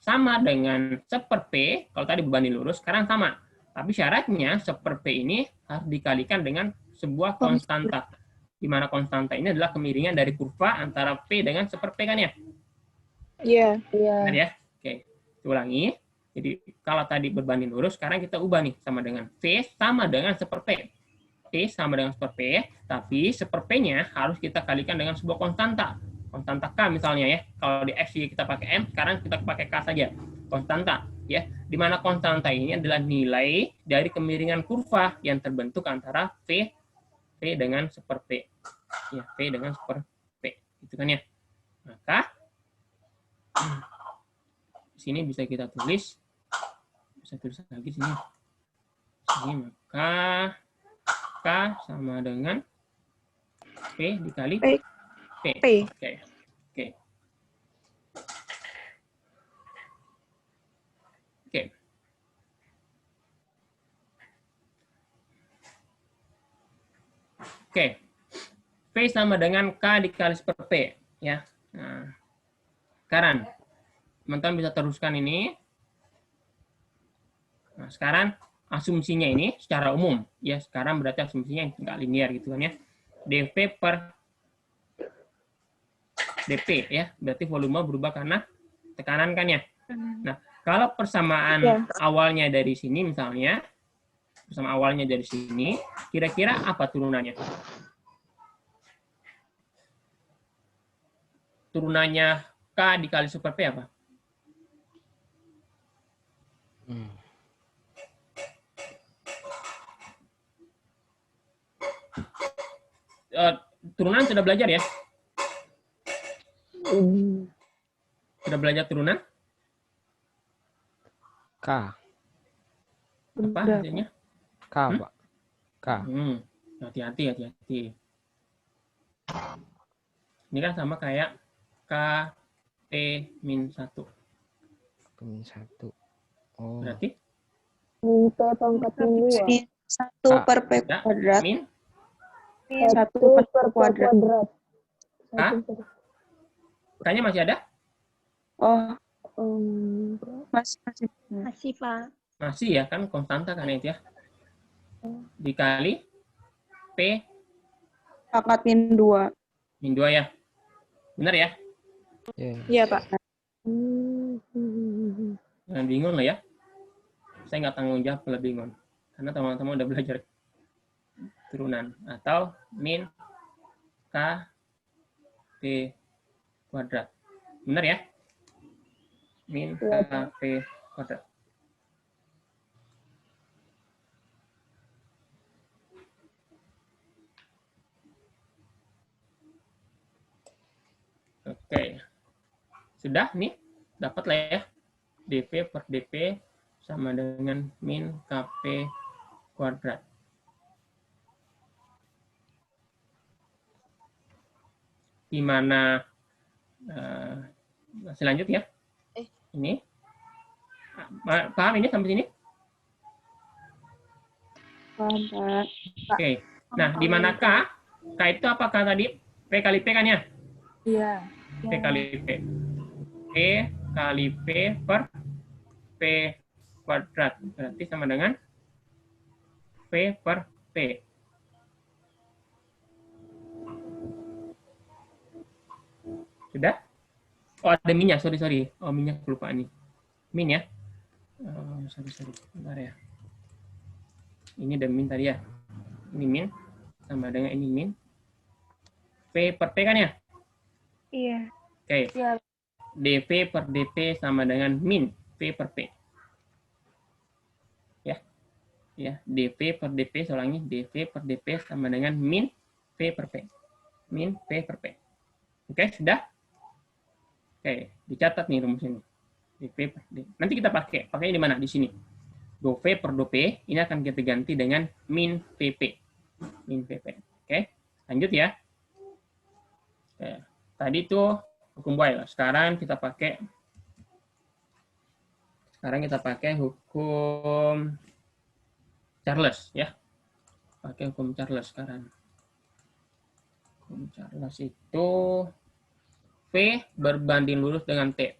sama dengan 1/P. Kalau tadi beban lurus, sekarang sama. Tapi syaratnya 1/P ini harus dikalikan dengan sebuah konstanta. Di mana konstanta ini adalah kemiringan dari kurva antara P dengan 1/P kan ya? Iya. Benar ya? Oke, ulangi. Jadi kalau tadi berbanding lurus, sekarang kita ubah nih sama dengan V sama dengan 1/P. P sama dengan 1/P, tapi 1/P-nya harus kita kalikan dengan sebuah konstanta. Konstanta K misalnya ya. Kalau di X kita pakai M, sekarang kita pakai K saja. Konstanta ya. Di mana konstanta ini adalah nilai dari kemiringan kurva yang terbentuk antara V dengan 1/P. Ya, P dengan 1/P. Itu kan ya. Maka di sini bisa kita tulis, bisa tulis lagi sini. Sini maka K sama dengan P dikali P. Oke. Oke. Oke. Oke. P sama dengan K dikali 1/P ya. Nah, sekarang teman-teman bisa teruskan ini. Nah, sekarang asumsinya ini secara umum ya, sekarang berarti asumsinya nggak linear gitu kan ya. dV per dP ya, berarti volume berubah karena tekanan kan ya. Nah, kalau persamaan awalnya dari sini misalnya, persamaan awalnya dari sini, kira-kira apa turunannya? Turunannya K dikali 1/P apa? Turunan sudah belajar ya? Sudah belajar turunan? K. Apa hasilnya? K, Pak. K. Hati-hati. Ini kan sama kayak K P-1. P-1. Oh. Berarti? Min P pangkat min 2. 1 per P kuadrat. Min? 1 per kuadrat. K-nya masih ada? Oh. Masih, Pak. Masih ya, kan konstanta kan itu ya. Dikali P pangkat min 2. Min 2 ya. Benar ya? Iya, Pak. Jangan bingung lah ya. Saya nggak tanggung jawab kalau bingung. Karena teman-teman udah belajar turunan. Atau min K P kuadrat. Benar ya? Min K P kuadrat. Oke. Sudah nih, dapat lah ya. dV per dP sama dengan min KP kuadrat. Di mana selanjut ya? Ini. Paham ini sampai sini? Paham, Pak. Oke. Nah, di mana K? K itu apakah tadi? P kali P kan ya? Iya. P kali P. P kali P per P kuadrat. Berarti sama dengan P per P. Sudah? Oh, ada minyak. Sorry. Oh, minyak kelupaan nih. Min ya? Sorry. Bentar ya. Ini ada min tadi ya. Ini min. Sama dengan ini min. P per P kan ya? Iya. Oke. Iya. dV per dP sama dengan min P per P. Ya, dV per dP, saya ulangi, dV per dP sama dengan min P per P. Min P per P. Oke, sudah? Oke, dicatat nih rumus ini. dV per dP. Nanti kita pakai di mana? Di sini. do V per do P ini akan kita ganti dengan min VP. Min VP. Oke, lanjut ya. Oke. Tadi itu hukum Boyle. Sekarang kita pakai hukum Charles ya. Pakai hukum Charles sekarang. Hukum Charles itu V berbanding lurus dengan T.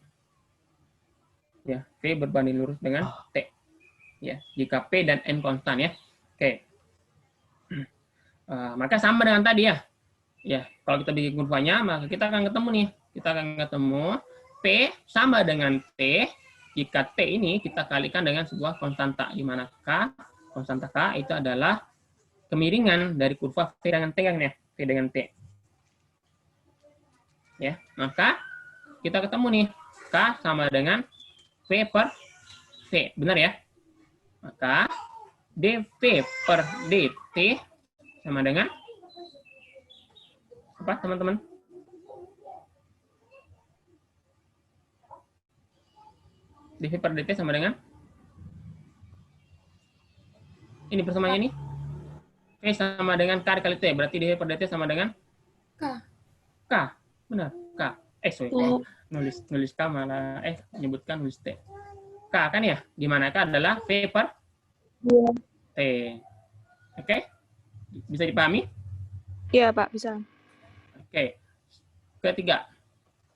Ya, V berbanding lurus dengan T. Ya, jika P dan N konstan ya. Oke. Maka sama dengan tadi ya. Ya, kalau kita bikin kurvanya, maka kita akan ketemu nih. Kita akan ketemu P sama dengan T jika T ini kita kalikan dengan sebuah konstanta, di mana konstanta K itu adalah kemiringan dari kurva V dengan T kan ya. V dengan T. Ya, maka kita ketemu nih. K sama dengan V per T. Benar ya? Maka dV per dt sama dengan apa teman-teman? dV per dt sama dengan ini persamaannya nih. V sama dengan K dikali T. Berarti dV per dt sama dengan K. Benar. K. Sorry. Nulis K malah menyebutkan nulis T. K kan ya? Di mana K adalah V per T. Oke? Bisa dipahami? Iya, Pak, bisa. Oke. Ketiga.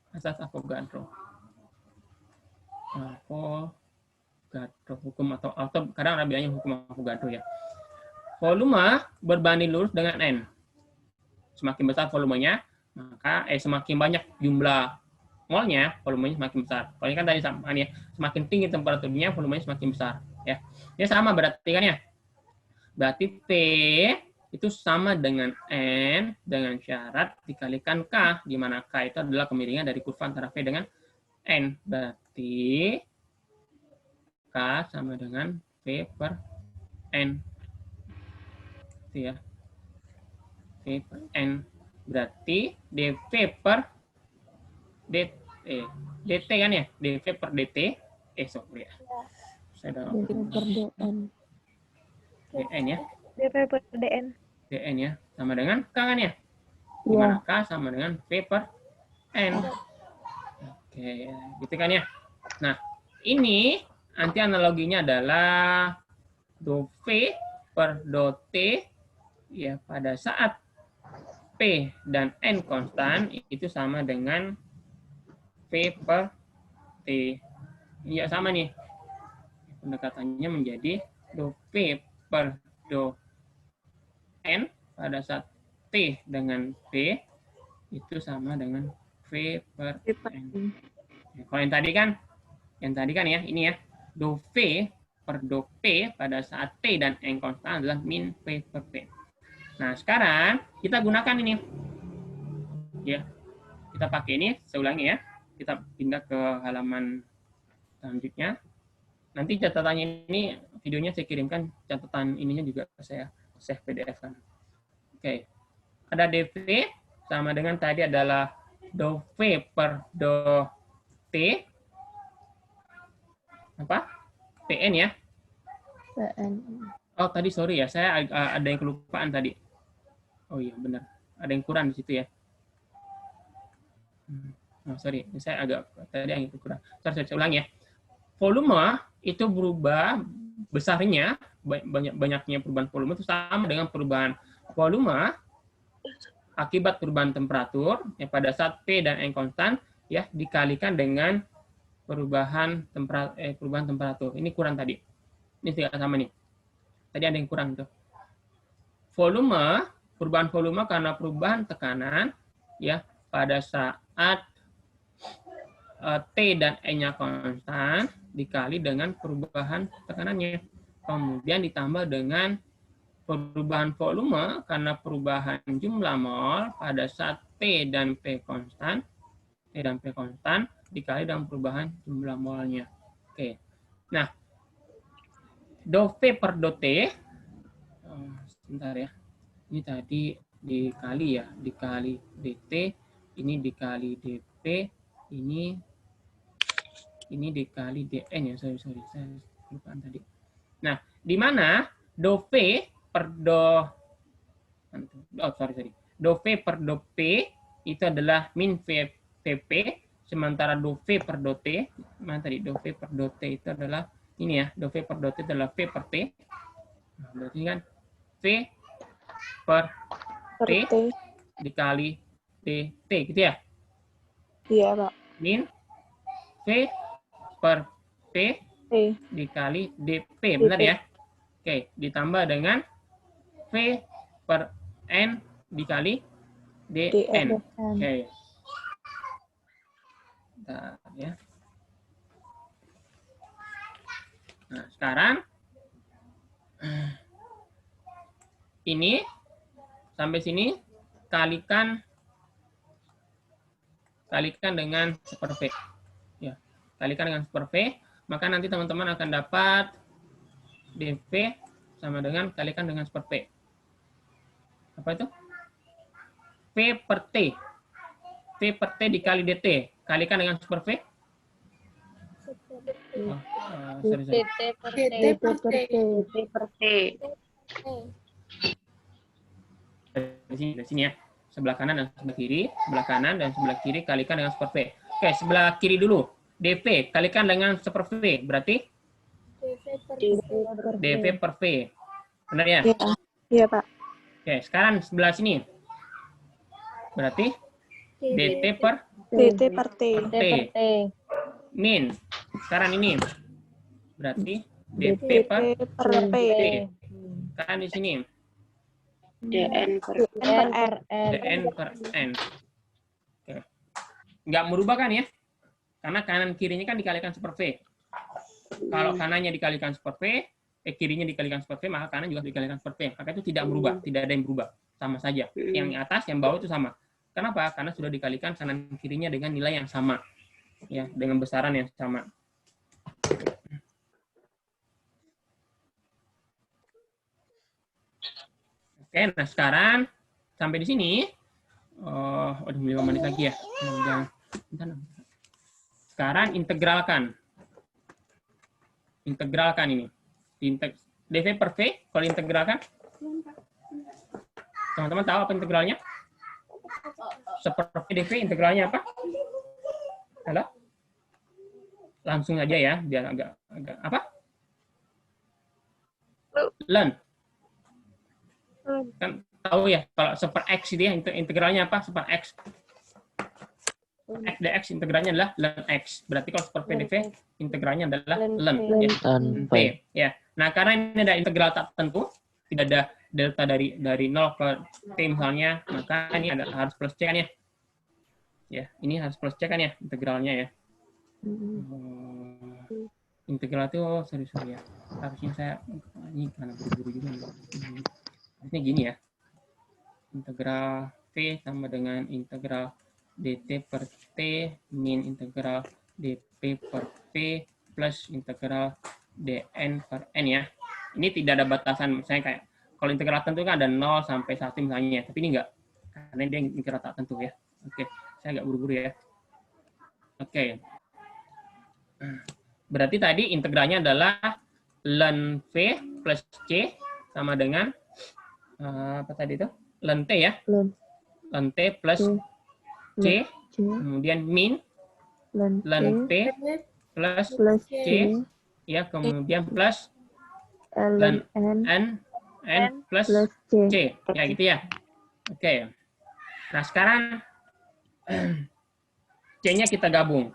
Asas Avogadro. Hukum atau kadang ada bilangnya hukum Avogadro ya. Volume berbanding lurus dengan N. Semakin besar volumenya, maka semakin banyak jumlah molnya, volumenya semakin besar. Kalau ini kan tadi sama ya, semakin tinggi temperaturnya, volumenya semakin besar. Ya, ini sama berarti kan ya. Berarti P itu sama dengan N dengan syarat dikalikan K, di mana K itu adalah kemiringan dari kurva antara V dengan N. Berarti K sama dengan V per N. Itu ya. V per N. Berarti dV per dt kan ya? dV per dt. Sorry ya. Saya udah dN ya. dV per dN. dN ya. Sama dengan K kan ya? Dimana K sama dengan V per N. Oke, gitu kan ya. Nah, ini nanti analoginya adalah do V per do T ya pada saat P dan N konstan itu sama dengan V per T. Ya sama nih. Pendekatannya menjadi do V per do N pada saat T dengan P itu sama dengan V per N. Ya, kalau yang tadi kan ya, ini ya, do V per do P pada saat T dan N konstan adalah min V per P. Nah, sekarang kita gunakan ini. Ya, kita pakai ini, saya ulangi ya. Kita pindah ke halaman selanjutnya. Nanti catatannya ini, videonya saya kirimkan, catatan ininya juga saya save PDF kan. Oke. Ada dV sama dengan tadi adalah do V per do T. Apa? PN ya? PN. Oh, tadi sorry ya, saya ada yang kelupaan tadi. Oh iya, benar. Ada yang kurang di situ ya. Oh, sorry, saya agak tadi yang kurang. Saya ulang ya. Volume itu berubah besarnya, banyaknya perubahan volume itu sama dengan perubahan volume akibat perubahan temperatur ya pada saat P dan N konstan ya dikalikan dengan perubahan temperatur. Ini kurang tadi. Ini tidak sama nih. Tadi ada yang kurang tuh. Volume, perubahan volume karena perubahan tekanan ya pada saat T dan N-nya konstan dikali dengan perubahan tekanannya. Kemudian ditambah dengan perubahan volume karena perubahan jumlah mol pada saat T dan P konstan dikali dengan perubahan jumlah molnya. Oke. Nah, do V per do T, sebentar ya. Ini tadi dikali dt, ini dikali dp, ini dikali dn ya. Sorry, saya lupa tadi. Nah, di mana do V per do do V per do P itu adalah min VP, sementara do V per do T, mana tadi do V per do T itu adalah ini ya, do V per do T adalah V per T. Nah, berarti kan V per T dikali DT gitu ya? Iya, Pak. Min V per T dikali DP, benar ya? Oke, ditambah dengan V per N dikali DN. Oke. Bentar ya. Nah, sekarang ini sampai sini kalikan dengan super V. Ya, kalikan dengan super V, maka nanti teman-teman akan dapat dV sama dengan kalikan dengan super V. Apa itu? V per T. V per T dikali DT. Kalikan dengan super V. Oh, sorry. DT per T. Dari sini ya. Sebelah kanan dan sebelah kiri. Sebelah kanan dan sebelah kiri kalikan dengan super V. Oke, sebelah kiri dulu. DV kalikan dengan super V. Berarti? DV per V. Benar ya? Iya, Pak. Oke, sekarang sebelah sini. Berarti DT per DT per T. T. Min. Sekarang ini. Berarti DP per P. Sekarang di sini. DN per DN per N. Oke. Nggak merubah kan ya? Karena kanan kirinya kan dikalikan super V. Kalau kanannya dikalikan super V, kirinya dikalikan super V, maka kanan juga dikalikan super V. Maka itu tidak berubah, tidak ada yang berubah. Sama saja. Yang atas, yang bawah itu sama. Kenapa? Karena sudah dikalikan kanan kirinya dengan nilai yang sama. Ya, dengan besaran yang sama. Oke, nah sekarang sampai di sini. Udah 5 menit lagi ya. Sekarang integralkan. Integralkan ini. dV per V, kalau integralkan. Teman-teman tahu apa integralnya? Seperti dV integralnya apa? Halo? Langsung aja ya, biar agak apa? Ln. Kan tahu ya, kalau super X dia integralnya apa? Super X. X dx integralnya adalah ln X. Berarti kalau super dV integralnya adalah ln. Ya. P. Ya. Nah, karena ini ada integral tak tentu, tidak ada delta dari 0 ke T misalnya, maka ini harus plus C kan ya. Ya, ini harus plus C kan ya integralnya ya. Integral itu sorry ya. Harusnya saya ini karena buru-buru juga. Harusnya gini ya. Integral V sama dengan integral dt per T min integral dp per P plus integral dn per n ya. Ini tidak ada batasan, misalnya kayak kalau integral tentu kan ada 0 sampai 1 misalnya, tapi ini enggak. Karena dia integral tak tentu ya. Oke, saya agak buru-buru ya. Oke. Berarti tadi integralnya adalah ln V plus C sama dengan apa tadi itu? Ln T ya? Ln T plus C, kemudian min ln T plus C, ya, kemudian plus ln N plus C. Ya, gitu ya. Oke. Nah, sekarang C-nya kita gabung.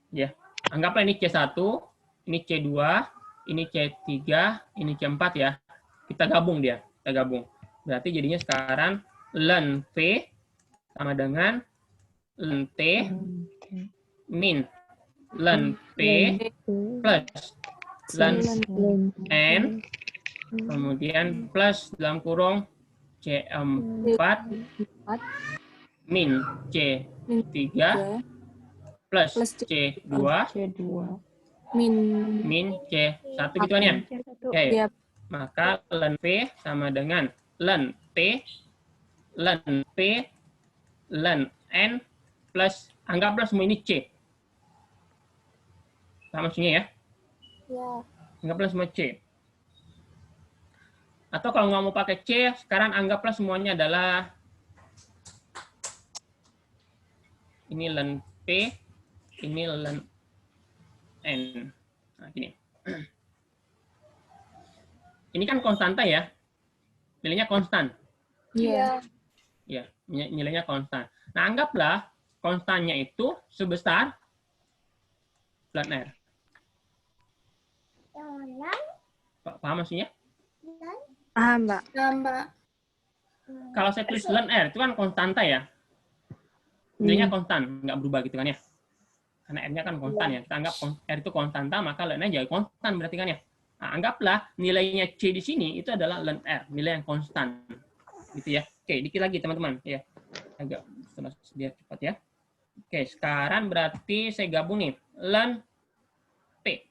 Ya. Anggaplah ini C1, ini C2, ini C3, ini C4 ya. Kita gabung dia. Kita gabung. Berarti jadinya sekarang ln V sama dengan ln T min ln P plus ln N kemudian plus dalam kurung C4 min C3 plus C2 min C1 gitu kan ya? Oke. Maka ln P sama dengan ln T ln P ln N plus anggaplah semua ini C. Sama maksudnya ya? Anggaplah semua C. Atau kalau nggak mau pakai C, sekarang anggaplah semuanya adalah ini len P, ini len N. Nah, gini. Ini kan konstanta ya. Nilainya konstan. Iya. Ya, nilainya konstan. Nah, anggaplah konstannya itu sebesar ln R. Paham maksudnya? Paham, Mbak. Kalau saya tulis ln R, itu kan konstanta ya. Nilainya konstan, nggak berubah gitu kan ya. Karena R-nya kan konstan ya. Kita anggap R itu konstanta, maka ln-nya jadi konstan berarti kan ya. Nah, anggaplah nilainya C di sini itu adalah ln R, nilai yang konstan. Gitu ya. Oke, dikit lagi teman-teman. Ya. Agak biar cepat ya. Oke, sekarang berarti saya gabung nih. Ln P.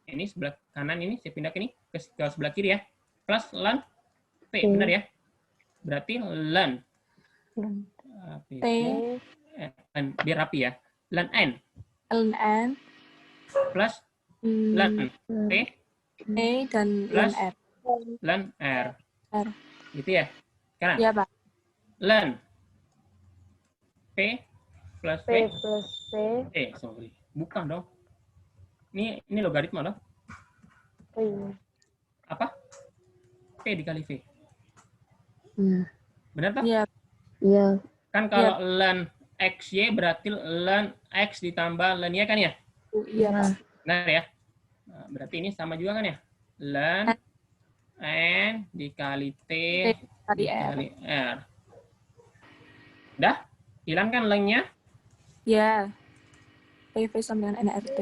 Ini sebelah kanan ini, saya pindah ke ini, ke sebelah kiri ya. Plus ln P, benar ya? Berarti ln P. Biar rapi ya. Ln N. Ln N. Plus ln P. Dan plus ln R. ln R. R. Gitu ya? Sekarang. Iya, Pak. Ln P plus P. P. Sorry. Bukan dong. Ini logaritma dong. Apa? P dikali V. Benar tak? Iya. Kan kalau ln XY berarti ln X ditambah ln Y kan ya? Iya, Pak. Benar ya? Nah, berarti ini sama juga kan ya? Ln N dikali T dikali R. Udah? Hilang kan ln-nya? Iya. PV sama dengan NRT.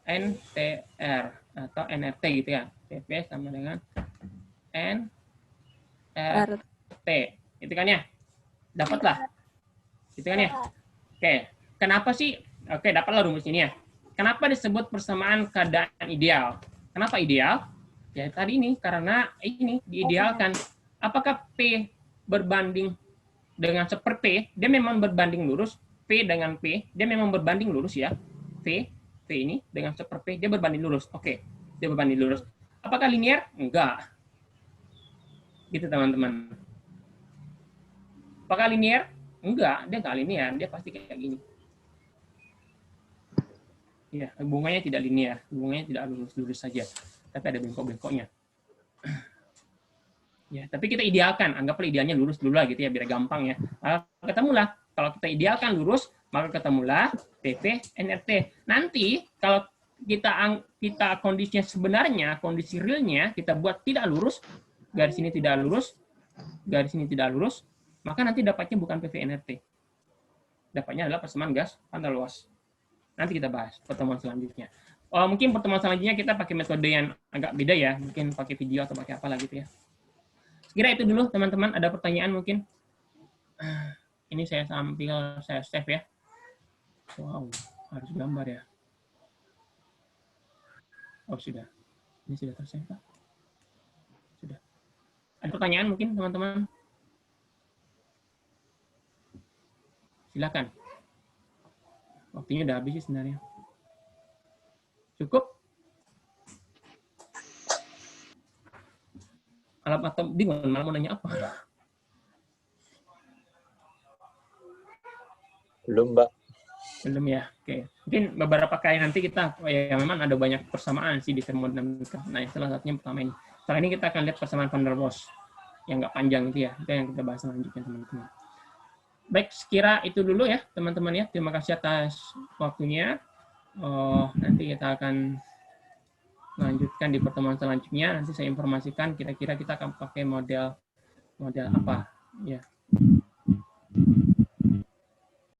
NTR atau NRT gitu ya. PV sama dengan NRT. Itu kan ya? Dapatlah. Itu kan ya? Oke. Kenapa sih? Oke, dapatlah rumus ini ya. Kenapa disebut persamaan keadaan ideal? Kenapa ideal? Ya tadi ini, karena ini diidealkan. Apakah P berbanding dengan seperti P? Dia memang berbanding lurus. P dengan P, dia memang berbanding lurus ya. P ini dengan seperti P, dia berbanding lurus. Oke, dia berbanding lurus. Apakah linear? Enggak. Gitu teman-teman. Apakah linear? Enggak, dia enggak linear. Dia pasti kayak gini. Ya, hubungannya tidak linear, hubungannya tidak lurus-lurus saja, tapi ada bengkok-bengkoknya. Ya, tapi kita idealkan, anggaplah idealnya lurus dulu lah gitu ya, biar gampang ya. Ketemulah, kalau kita idealkan lurus, maka ketemulah PP NRT. Nanti kalau kita kondisinya sebenarnya, kondisi realnya kita buat tidak lurus, garis ini tidak lurus, garis ini tidak lurus, maka nanti dapatnya bukan PV NRT. Dapatnya adalah persamaan gas pantai luas. Nanti kita bahas pertemuan selanjutnya. Mungkin pertemuan selanjutnya kita pakai metode yang agak beda ya. Mungkin pakai video atau pakai apa lah gitu ya. Sekira itu dulu teman-teman. Ada pertanyaan mungkin? Ini saya save ya. Wow, harus gambar ya. Oh sudah. Ini sudah tersave Pak? Sudah. Ada pertanyaan mungkin teman-teman? Silakan. Waktunya udah habis sih sebenarnya. Cukup? Atau bingung malah mau nanya apa? Belum, Mbak. Belum ya. Oke. Mungkin beberapa kali nanti kita ya memang ada banyak persamaan sih di termodinamika. Nah, salah satunya pertama ini. Setelah ini kita akan lihat persamaan Van der Waals yang nggak panjang itu ya. Itu yang kita bahas selanjutnya teman-teman. Baik, sekira itu dulu ya teman-teman ya. Terima kasih atas waktunya. Nanti kita akan lanjutkan di pertemuan selanjutnya. Nanti saya informasikan kira-kira kita akan pakai model apa ya.